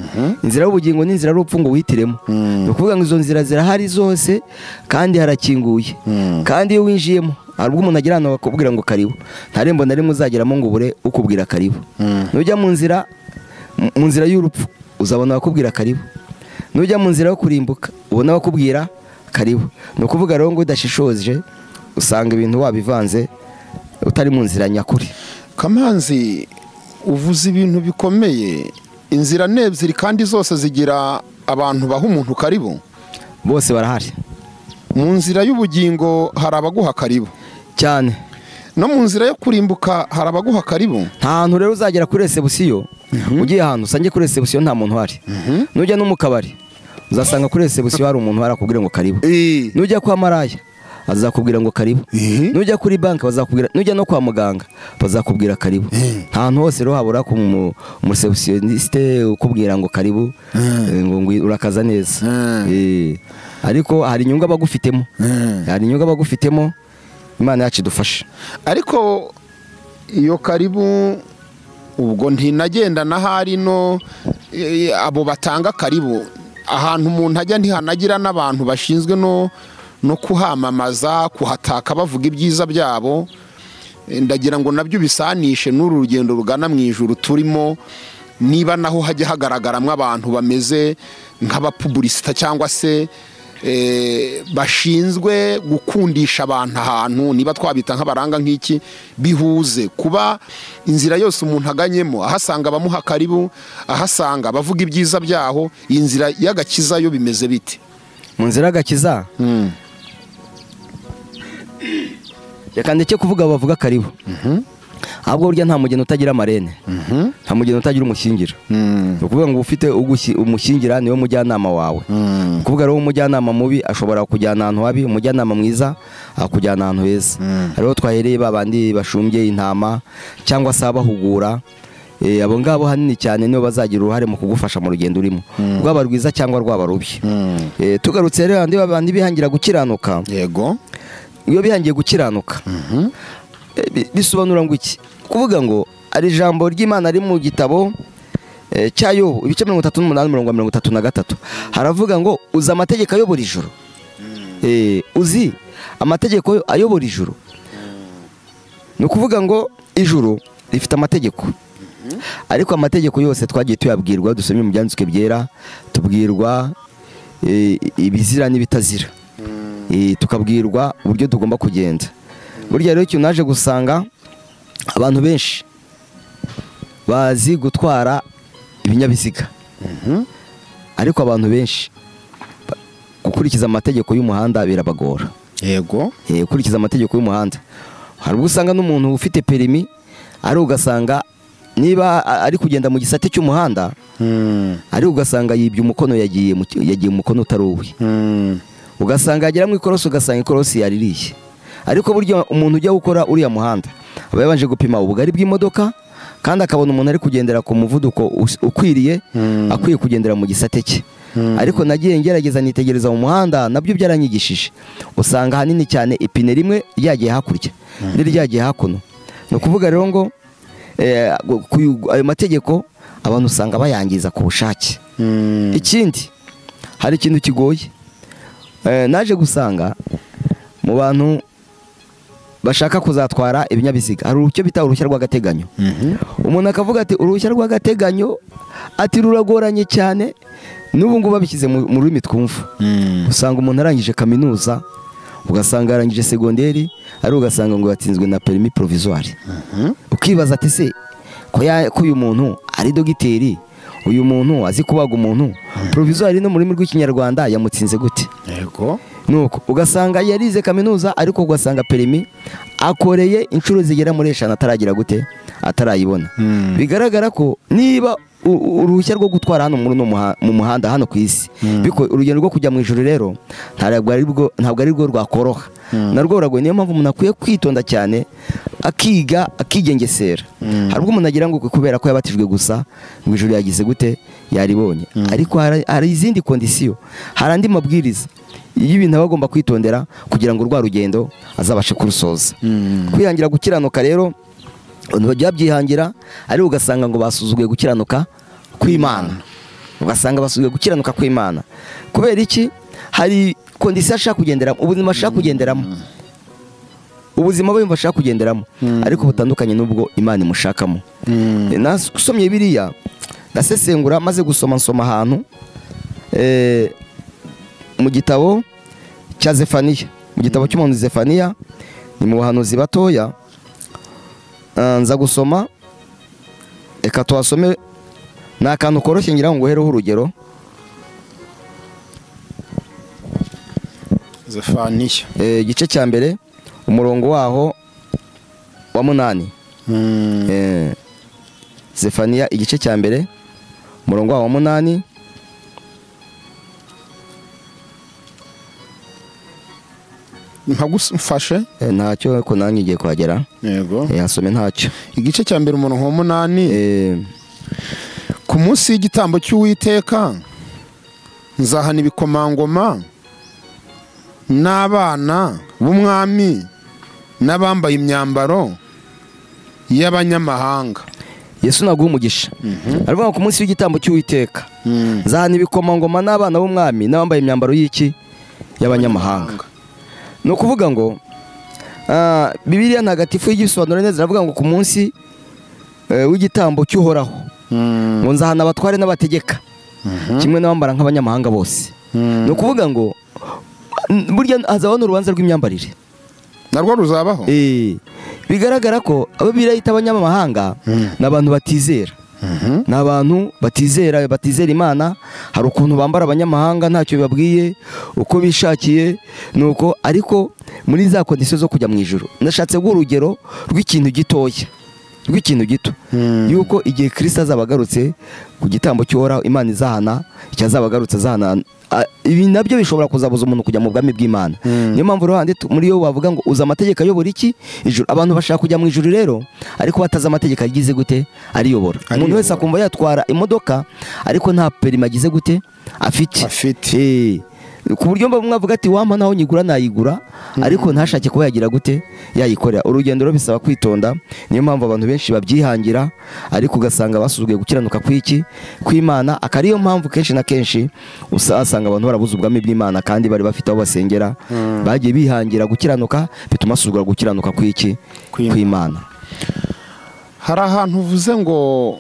B: inzira y'ubugingo n'inzira y'urupfu ngo wihitiremo. Ni ukuvuga ngo izo nzira zirahari zose kandi harakinguye. Kandi iyo winjiyemo hari ubwo umuntu agira hano bakubwira ngo karibu, nta rembo na rimwe uzageramo ngo ubure ukubwira karibu. Nujya mu nzira y'urupfu uzabona bakubwira karibu, nujya mu nzira yo kurimbuka ubona bakubwira karibu. Ni ukuvuga rero ngo udashishoje usanga ibintu wabivanze utari mu nzira nyakuri.
A: Kamanzi, uvuze ibintu bikomeye. Inzira n'ebyiri kandi zose zigira abantu baha umuntu karibu?
B: Bose barahari.
A: Mu nzira y'ubugingo hari abaguha karibu
B: cyane,
A: no mu nzira yo kurimbuka hari abaguha karibu.
B: Nta hantu rero uzagera kuri resebusiyo ugiye ahantu usange kuri resebusiyo nta muntu uhari. Nujya no mu kabari uzasanga kuri resebusiyo hari umuntu uhari akubwira ngo karibu. Nujya kwa maraya azakubwira ngo karibu. Nujya kuri banki bazakubwira, nujya no kwa muganga bazakubwira karibu. Nta hantu hose rero habura ku umuresebusiyonisite ukubwira ngo karibu, ngo urakaza neza. Ariko hari inyungu abagufitemo, Imana yacu idufashe.
A: Ariko iyo karibu ubwo ntinagenda n'ahari no abo batanga karibu ahantu umuntu ajya ntihanagira n'abantu bashinzwe no kuhamamaza kuhataka bavuga ibyiza byabo. Ndagira ngo nabyo bisanishe n'uru rugendo rugana mu ijuru turimo, niba naho hajya hagaragaramo abantu bameze nk'abapubulisita cyangwa se bashinzwe gukundisha abantu ahantu, niba twabita nk'abaranga nk'iki, bihuze kuba inzira yose umuntu aganyemo ahasanga abamuha karibu, ahasanga abavuga ibyiza byaho. Iyi nzira y'agakiza yo bimeze bite?
B: Mu nzira y'agakiza reka ndeke kuvuga bavuga karibu, ahubwo burya nta mugeni utagira amarene, nta mugeni utagira umushyingira. Ni ukuvuga ngo ufite umushyingira niwe mujyanama wawe. Kuvuga rero umujyanama mubi ashobora kujyana ahantu habi, umujyanama mwiza akujyana ahantu heza. Hariho twahereye babandi bashumbye intama cyangwa se abahugura, abo ngabo hanini cyane nibo bazagira uruhare mu kugufasha mu rugendo urimo, rwaba rwiza cyangwa rwaba rubi. Tugarutse rero andi babandi bihangira gukiranuka,
A: yego,
B: iyo bihangiye gukiranuka bisobanura ngo iki? Kuvuga ngo ari ijambo ry'Imana ari mu gitabo cya Yobu ibice 38:33 haravuga ngo uzi amategeko ayobora ijuru. Uzi amategeko ayobora ijuru, ni ukuvuga ngo ijuru rifite amategeko, ariko amategeko yose twagiye tuyabwirwa, dusomye mu byanditswe byera, tubwirwa ibizira n'ibitazira, tukabwirwa uburyo tugomba kugenda. Burya rero icyo naje gusanga abantu benshi bazi gutwara ibinyabiziga, ariko abantu benshi gukurikiza amategeko y'umuhanda birabagora.
A: Yego,
B: gukurikiza amategeko y'umuhanda, hari ubwo usanga n'umuntu ufite perimi ari ugasanga niba ari kugenda mu gisate cy'umuhanda, ari ugasanga yibye umukono, yagiye umukono utari uwe, ugasanga yagera mu ikorosi ugasanga ikorosi yaririye. Ariko burya umuntu ujya gukora uriya muhanda aba yabanje gupima ubugari bw'imodoka, kandi akabona umuntu ari kugendera ku muvuduko ukwiriye, akwiye kugendera mu gisate cye. Ariko nagiye ngerageza nitegereza mu muhanda, nabyo byaranyigishije. Usanga hanini cyane ipine rimwe ryagiye hakurya n'iri ryagiye hakuno. Ni ukuvuga rero ngo ayo mategeko abantu usanga bayangiza ku bushake. Ikindi, hari ikintu kigoye naje gusanga mu bantu bashaka kuzatwara ibinyabiziga, hari uruhushya bita uruhushya rw'agateganyo. Umuntu akavuga ati uruhushya rw'agateganyo ati ruragoranye cyane, n'ubu ngubu babishyize mu rurimi twumva. Usanga umuntu arangije kaminuza, ugasanga arangije segonderi, ari ugasanga ngo yatsinzwe na permis provisoire. Ukibaza ati se ko uyu muntu ari dogiteri, uyu muntu azi kubaga umuntu, provisoire no mu rurimi rw'ikinyarwanda yamutsinze gute?
A: yego,
B: nuko ugasanga yarize kaminuza, ariko ugasanga perimi akoreye inshuro zigera muri 5 ataragira gute, atarayibona. Bigaragara ko niba uruhushya rwo gutwara hano mu muhanda hano ku isi, biko urugendo rwo kujya mu ijuru rero ntabwo ari rwo rwakoroha, narwo ruragoye. Niyo mpamvu umuntu akwiye kwitonda cyane, akiga akigengesera. Hari ubwo umuntu agira ngo kubera ko yabatijwe gusa ngo ijuru yagize gute, yaribonye. Ariko hari izindi kondisiyo, hari andi mabwiriza y'ibintu bagomba kwitondera kugira ngo rwa rugendo azabashe kurusoza. Kwihangira gukiranuka rero abantu bajya byihangira, ari ugasanga ngo basuzuguye gukiranuka kw'Imana, ugasanga basuzuguye gukiranuka kw'Imana. Kubera iki? Hari kondisiyo ashaka kugenderamo, ubuzima ashaka kugenderamo, ubuzima bwe bashaka kugenderamo, ariko butandukanye n'ubwo Imana imushakamo. Nasomye biriya, ndasesengura, maze nsoma ahantu mu gitabo cya Zefaniya, mu gitabo cy'umuntu Zefaniya, ni mu bahanuzi batoya. Nza gusoma, reka tuhasome, ni akantu koroshye ngira ngo uhereho urugero.
A: Zefaniya
B: igice cya mbere umurongo waho wa 8. Zefaniya igice cya mbere umurongo waho wa 8.
A: ntagufashe
B: ntacyo, ko nanjye ngiye kuhagera.
A: Yego,
B: yasome ntacyo.
A: igice cya mbere umurongo wa 8. Ku munsi w'igitambo cy'Uwiteka nzahana ibikomangoma n'abana b'umwami n'abambaye imyambaro y'abanyamahanga.
B: Yesu naguha umugisha. Aravuga ngo ku munsi w'igitambo cy'Uwiteka nzahana ibikomangoma n'abana b'umwami n'abambaye imyambaro y'iki y'abanyamahanga. Ni ukuvuga ngo Bibiliya ntagatifu y'igisobanuro neza iravuga ngo ku munsi w'igitambo cy'Uhoraho ngo nzahana abatware n'abategeka kimwe n'abambara nk'abanyamahanga bose. Ni ukuvuga ngo burya hazabaho n'urubanza rw'imyambarire
A: narwo ruzabaho.
B: Bigaragara ko abo birayita abanyamahanga n'abantu batizera. Ni abantu batizera Imana. Hari ukuntu bambara abanyamahanga ntacyo bibabwiye uko bishakiye nuko, ariko muri za kondisiyo zo kujya mu ijuru. Nashatse guha urugero rw'ikintu gitoya, rw'ikintu gito, yuko igihe Kristo azaba agarutse ku gitambo cy'Uhoraho Imana izahana icyo azaba agarutse azahana. Ibi nabyo bishobora kuzabuza umuntu kujya mu bwami bw'Imana. Niyo mpamvu ruhande muri yo bavuga ngo uza amategeko ayobora iki ijuru. Abantu bashaka kujya mu ijuru rero ariko bataza amategeko agize gute ariyobora. Umuntu wese akumva yatwara imodoka ariko nta perima agize gute afite. Ku buryo mwavuga ati wampa naho nyigura nayigura ariko ntashake kuba yagira gute yayikorera. Urugendo rero bisaba kwitonda. Niyo mpamvu abantu benshi babyihangira ariko ugasanga basuzuguye gukiranuka kw'Imana. Akariyo mpamvu kenshi na kenshi usanga abantu barabuza ubwami bw'Imana kandi bari bafite aho basengera bagiye bihangira gukiranuka, bituma basuzugura gukiranuka kw'Imana.
A: Hari ahantu uvuze ngo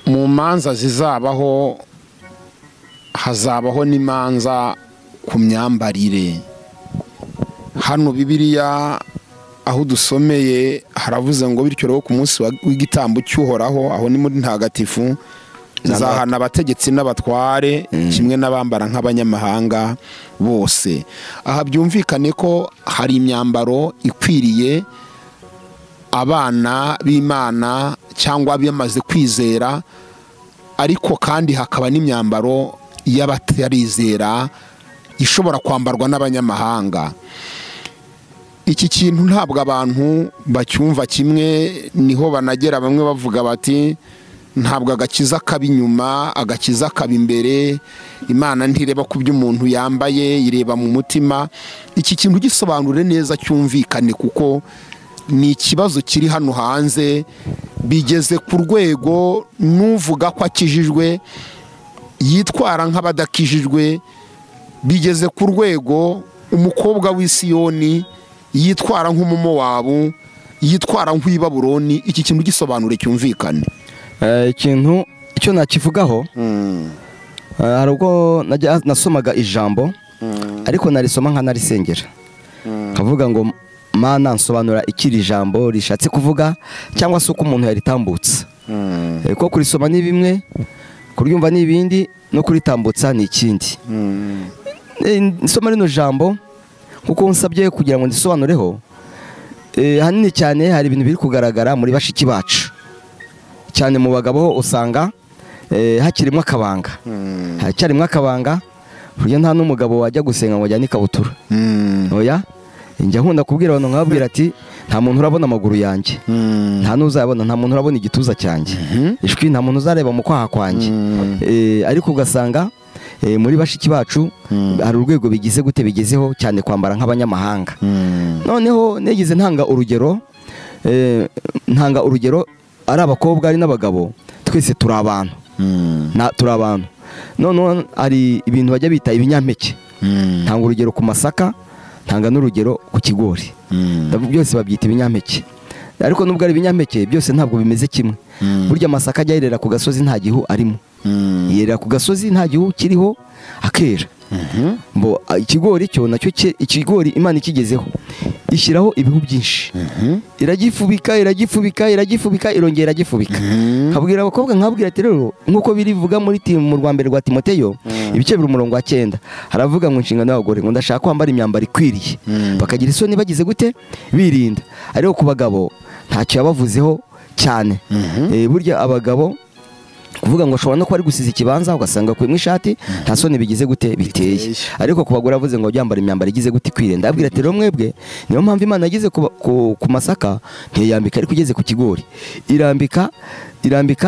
A: mu manza zizabaho hazabaho n'imanza ku myambarire. Hano Bibiliya aho dusomeye haravuze ngo bityo rero ku munsi w'igitambo cy'Uhoraho, aho ni muri ntagatifu, nzahana abategetsi n'abatware kimwe n'abambara nk'abanyamahanga bose. Aha byumvikane ko hari imyambaro ikwiriye abana b'Imana cyangwa abamaze kwizera, ariko kandi hakaba n'imyambaro y'abatarizera ishobora kwambarwa n'abanyamahanga. Iki kintu ntabwo abantu bacyumva kimwe, niho banagera bamwe bavuga bati ntabwo agakiza kaba inyuma, agakiza kaba imbere. Imana ntireba ku byo umuntu yambaye, ireba mu mutima. Iki kintu gisobanure neza cyumvikane, kuko ni ikibazo kiri hano hanze. Bigeze ku rwego n'uvuga ko akijijwe yitwara nk'abadakijijwe. Bigeze ku rwego umukobwa w'i Siyoni yitwara nk'umumowabu, yitwara nk'uw'i Babuloni. Iki kintu gisobanure cyumvikane.
B: Ikintu icyo nakivugaho, hari ubwo nasomaga ijambo ariko narisoma nkanarisengera, nkavuga ngo Mana nsobanura ikiri jambo rishatse kuvuga cyangwa se uko umuntu yaritambutsa. Ko kurisoma ni bimwe, kuryumva ni ibindi, no kuritambutsa ni ikindi. Nsoma rino jambo kuko nsabye kugira ngo ndisobanureho, hanini cyane hari ibintu biri kugaragara muri bashiki bacu. Cyane mu bagabo usanga hakirimo akabanga. Hacyarimo akabanga, burya nta n'umugabo wajya gusenga ngo ajyane ikabutura. Oya, njya nkunda kubwira abantu nkababwira ati nta muntu urabona amaguru yanjye, nta n'uzabona, nta muntu urabona igituza cyanjye, ishwi nta muntu uzareba mu kwaha kwanjye. Ariko ugasanga muri bashiki bacu hari urwego bigize gute bigezeho cyane kwambara nk'abanyamahanga. Noneho negize ntanga urugero ari abakobwa ari n'abagabo, twese turi abantu. Turi abantu. Noneho hari ibintu bajya bita ibinyampeke. Ntanga urugero ku masaka, ntanga n'urugero ku kigori. Byose babyita ibinyampeke. Ariko nubwo ari ibinyampeke byose ntabwo bimeze kimwe. Burya amasaka ajya yerera ku gasozi nta gihu arimo. Yerera ku gasozi nta gihu kiriho akera. Mbo ikigori cyo nacyo ikigori Imana ikigezeho ishyiraho ibihu byinshi. Iragifubika irongera iragifubika. Kabwira abakobwa nkabwira ati rero nkuko birivuga mu rwambere rwa Timoteyo ibice 9 haravuga ngo inshingano y'abagore ngo ndashaka kwambara imyambaro ikwiriye, bakagira isoni bagize gute birinda. Ariko ku bagabo ntacyo yabavuzeho cyane. Burya abagabo kuvuga ngo ashobora no kuba ari gusiza ikibanza ugasanga kwimwe ishati nta soni bigize gute biteye. Ariko ku bagore avuze ngo byambara imyambaro igize gute kwirenda. Abwira ati rero mwebwe niyo mpamvu Imana yagize ku masaka ntiyambika, ariko ugeze ku kigori irambika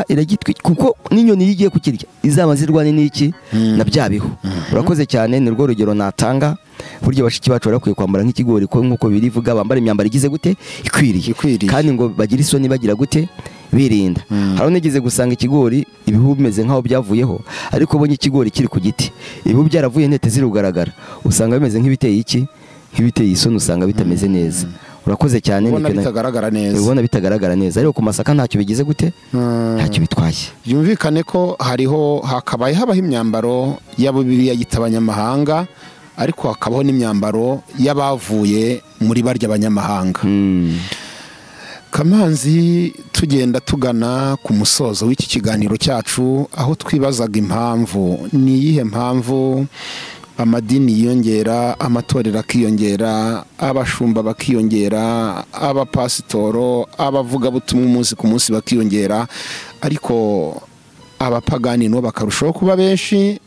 B: iragitwi, kuko n'inyoni yigiye kukirya izaba zirwane n'iki na byabiho. Urakoze cyane, ni rwo rugero natanga burya bashiki bacu barakwiye kwambara nk'ikigori nk'uko birivuga, bambara imyambaro igize gute ikwiriye kandi ngo bagire isoni bagira gute birinda. Haro nigeze gusanga ikigori ibihu bimeze nkaho byavuyeho, ariko bonye ikigori kiri ku giti ibihu byaravuye ntete zirugaragara, usanga bimeze nk'ibiteye iki, nk'ibiteye isoni, usanga bitameze neza. Urakoze cyane,
A: ubona bitagaragara neza,
B: ubona bitagaragara neza, ariko ku masaka ntacyo bigize gute, ntacyo bitwaye.
A: Byumvikane ko hakabaye habaho imyambaro y'abo Bibiliya yita abanyamahanga, ariko hakabaho n'imyambaro y'abavuye muri barya abanyamahanga. Kamanzi, tugenda tugana ku musozo w'iki kiganiro cyacu, aho twibazaga impamvu, ni iyihe mpamvu amadini yiyongera, amatorero akiyongera, abashumba bakiyongera, abapasitoro, abavugabutumwa umunsi ku munsi bakiyongera, ariko abapagani no bakarushaho kuba benshi,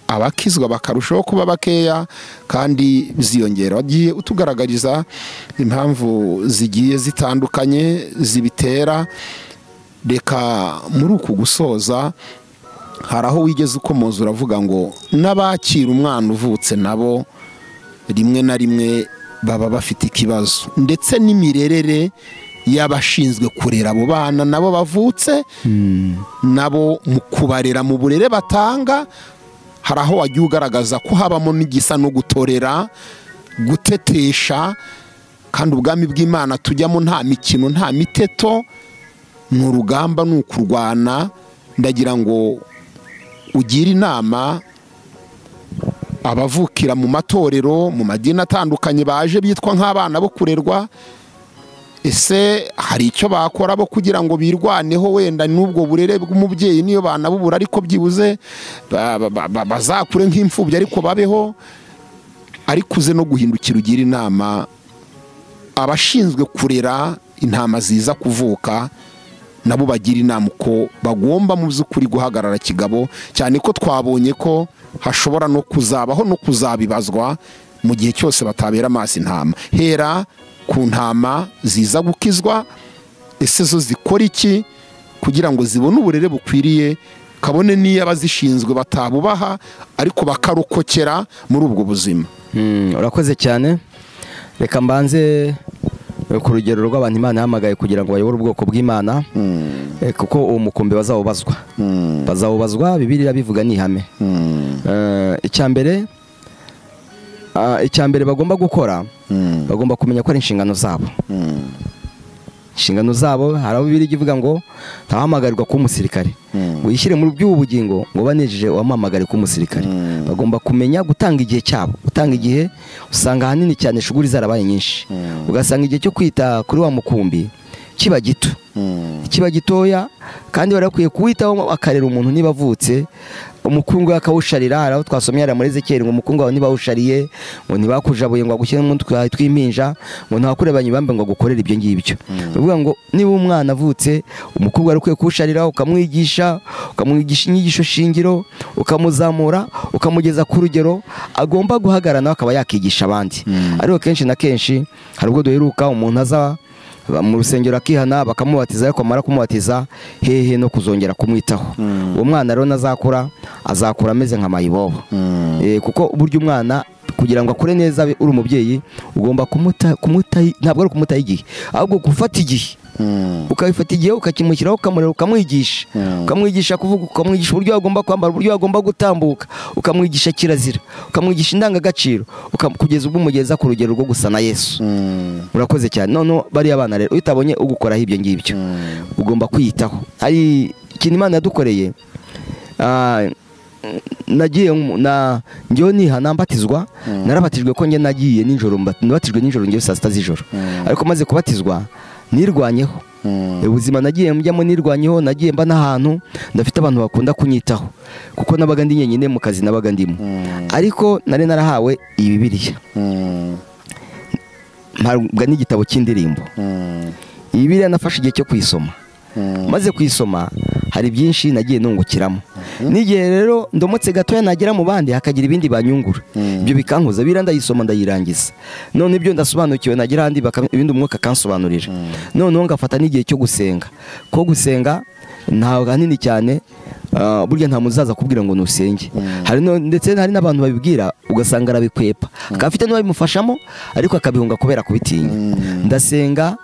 A: abakizwa bakarushaho kuba bakeya kandi ziyongera. Wagiye utugaragariza impamvu zigiye zitandukanye zibitera. Reka muri uku gusoza, hari aho wigeze ukomoza uravuga ngo n'abakira umwana uvutse nabo rimwe na rimwe baba bafite ikibazo, ndetse n'imirerere y'abashinzwe kurera abo bana nabo bavutse, nabo mu kubarera mu burere batanga, hari aho wagiye ugaragaza ko habamo n'igisa no gutorera, gutetesha, kandi ubwami bw'Imana tujyamo nta mikino nta miteto, ni urugamba, ni ukurwana. Ndagira ngo ugira inama abavukira mu matorero, mu madini atandukanye baje bitwa nk'abana bo kurerwa, ese hari icyo bakora bo kugira ngo birwaneho, wenda n'ubwo burere bw'umubyeyi niyo banabubura, ariko byibuze bazakure nk'imfubyi ariko babeho. Ariko uze no guhindukira ugira inama abashinzwe kurera intama ziza kuvuka, nabo bagira inama uko bagomba mu by'ukuri guhagarara kigabo, cyane ko twabonye ko hashobora no kuzabaho no kuzabibazwa mu gihe cyose batabera amaso intama. Hera ku ntama ziza gukizwa, ese zo zikora iki kugira ngo zibone uburere bukwiriye, kabone n'iyo abazishinzwe batabubaha ariko bakarokokera muri ubwo buzima.
B: Urakoze cyane. Reka mbanze ku rugero rw'abantu Imana yahamagaye kugira ngo bayobore ubwoko bw'Imana, kuko uwo mukumbi bazawubazwa, Bibiliya bivuga ni ihame. Icyambere bagomba gukora, bagomba kumenya ko ari inshingano zabo. Inshingano zabo, hari aho Bibiliya ivuga ngo ntahamagarirwa kuba umusirikare, ngo yishyire muri by'ubu bugingo ngo banejeje uwamuhamagare kuba umusirikare. Bagomba kumenya gutanga igihe cyabo. Gutanga igihe usanga ahanini cyane shuguri zarabaye nyinshi, ugasanga igihe cyo kwita kuri wa mukumbi kiba gito, kiba gitoya, kandi barakwiye kuwitaho akarera umuntu niba avutse umukungu yakawusharira. Hari aho twasomye ari muri Ezekiyeli ngo umukungu wawe ntibawushariye, ngo ntibakujabuye ngo agushyire mu mutwe tw'impinja, ngo ntakurebanye ibambe ngo agukorere ibyo ngibyo. Bivuga ngo niba umwana avutse, umukungu warakwiye kuwusharira, ukamwigisha inyigisho shingiro, ukamuzamura, ukamugeza ku rugero agomba guhagarara akaba yakigisha abandi. Ariko kenshi na kenshi hari ubwo duheruka umuntu aza mu rusengero akihana bakamubatiza, ariko amara kumubatiza hehe no kuzongera kumwitaho. Uwo mwana rero azakura ameze nka mayibobo, kuko buryo umwana kugira ngo akure neza uri umubyeyi ugomba ntabwo ari kumutaho igihe, ahubwo gufata igihe, ukabifata igihe ukakimushyiraho, ukamurera, ukamwigisha kuvuga, ukamwigisha uburyo agomba kwambara, uburyo agomba gutambuka, ukamwigisha kirazira, ukamwigisha indangagaciro, kugeza ubwo umugeza ku rugero rwo gusa na Yesu. Urakoze cyane. None bariya abana rero utabonye ugukoraho ibyo ngibyo, ugomba kwiyitaho. Hari ikintu Imana yadukoreye, njyewe nihana mbatizwa, narabatijwe ko njye nagiye nijoro, nabatijwe nijoro ngiye saa 6 z'ijoro, ariko maze kubatizwa nirwanyeho. Ubuzima nagiye mujyamo nirwanyeho, nagiye mba n'ahantu ndafite abantu bakunda kunyitaho, kuko nabaga ndi nyenyine mu kazi nabaga ndimo, ariko nari narahawe iyi Bibiliya, mpabwa n'igitabo cy'indirimbo. Iyi Bibiliya nafashe igihe cyo kuyisoma, maze kuyisoma hari byinshi nagiye nungukiramo. N'igihe rero ndomotse gatoya nagera mu bandi hakagira ibindi banyungura, ibyo bikankoza, ndayisoma ndayirangiza. None ibyo ndasobanukiwe nagira handi ibindi umwuka kansobanurira. Noneho ngafata n'igihe cyo gusenga, ko gusenga ntaho hanini cyane burya nta muzaza kubwira ngo nusenge. Ndetse hari n'abantu babibwira ugasanga arabikwepa, akaba afite n'ababimufashamo ariko akabihunga kubera kubitinya. Ndasenga,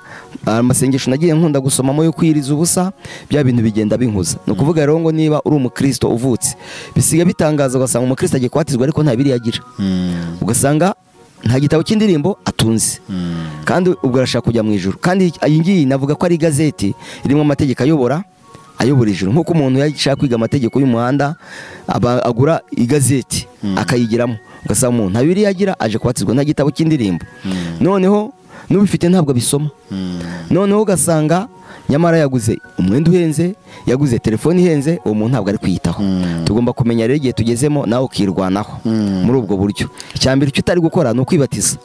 B: amasengesho nagiye nkunda gusomamo yo kwiriza ubusa, bya bintu bigenda binkuza. Ni ukuvuga rero ngo niba uri umukristo uvutse, bisiga bitangaza ugasanga umukristo agiye kubatizwa ariko nta Bibiliya agira, ugasanga nta gitabo cy'indirimbo atunze, kandi ubwo arashaka kujya mu ijuru. Kandi iyi ngiyi navuga ko ari igazeti irimo amategeko ayobora ijuru, nk'uko umuntu yashaka kwiga amategeko y'umuhanda agura igazeti akayigiramo, ugasanga umuntu nta Bibiliya agira, aje kubatizwa nta gitabo cy'indirimbo. Noneho n'ubifite ntabwo abisoma, noneho ugasanga nyamara yaguze umwenda uhenze, yaguze telefone ihenze, uwo muntu ntabwo ari kwiyitaho. Tugomba kumenya rero igihe tugezemo nawe ukirwanaho muri ubwo buryo. Icya mbere icyo utari gukora ni ukwibatiza,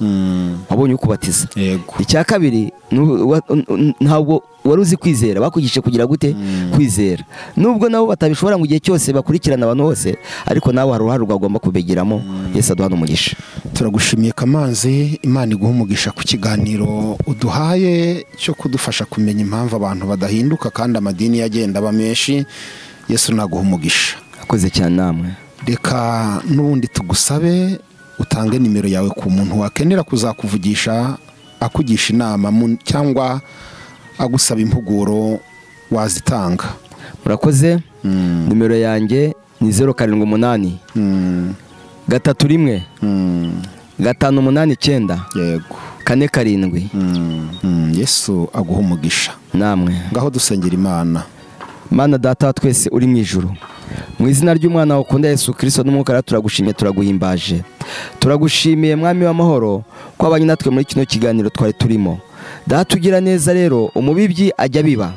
B: wabonye ukubatiza. Icya kabiri ntabwo wari uzi kwizera, bakugishije kugira gute kwizera, nubwo nabo batabishobora ngo igihe cyose bakurikirana abantu bose, ariko nawe hari uruhare rwagomba kubigiramo. Yesu aduha umugisha.
A: Turagushimiye Kamanzi, Imana iguha umugisha ku kiganiro uduhaye cyo kudufasha kumenya impamvu abantu badahinduka kandi amadini yagenda aba menshi. Yesu naguha umugisha.
B: Akoze cyane namwe.
A: Reka n'ubundi tugusabe utange nimero yawe ku muntu wakenera kuzakuvugisha akugisha inama cyangwa agusaba impuguro, wazitanga.
B: Murakoze. Nimero yanjye ni 078 31 589
A: yego
B: 47.
A: Yesu aguha umugisha.
B: Namwe
A: ngaho dusengera Imana.
B: Mana Data wa twese uri mu ijuru, mu izina ry'umwana wawe ukunda Yesu Kristo n'umwuka, turagushimiye turaguhimbaje, turagushimiye Mwami w'amahoro ko abanye natwe muri kino kiganiro twari turimo. Data ugira neza rero, umubibyi ajya biba,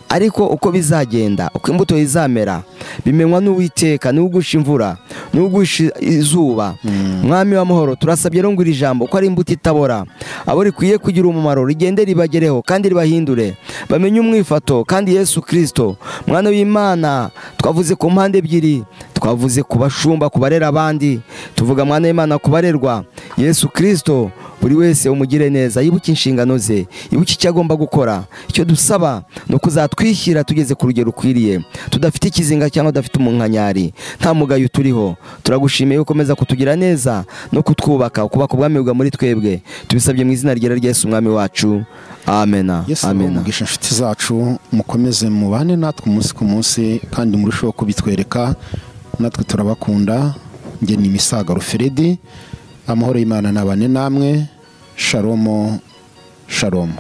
B: ariko uko bizagenda, uko imbuto izamera bimenywa n'Uwiteka, n'ugusha imvura, n'ugusha izuba. Mwami w'amahoro, turasabye rero ngo iri jambo ko ari imbuto itabora, abo rikwiye kugira umumaro, rigende ribagereho kandi ribahindure, bamenye umwifato. Kandi Yesu Kristo mwana w'Imana, twavuze ku mpande ebyiri, twavuze ku bashumba, kubarera abandi, tuvuga mwana w'Imana kubarerwa. Yesu Kristo buri wese umugire neza, yibuke inshingano ze, yibuke icyo agomba gukora. Icyo dusaba ni ukuzatwishyira tugeze ku rugero ukwiriye, tudafite ikizinga cyangwa tudafite umunkanyari, nta mugayo turiho. Turagushimiye ukomeza kutugira neza no kutwubaka, ukubaka ubwami bwa muri twebwe, tubisabye mu izina rya Yesu umwami wacu. Amena.
A: Amena. Mugisha inshuti zacu, mukomeze mubane natwe umunsi ku munsi kandi murusheho kubitwereka. Natwe turabakunda. Nge ni Misaga Fredy. Amahoro y'Imana nabane namwe. Shalom. Shalom.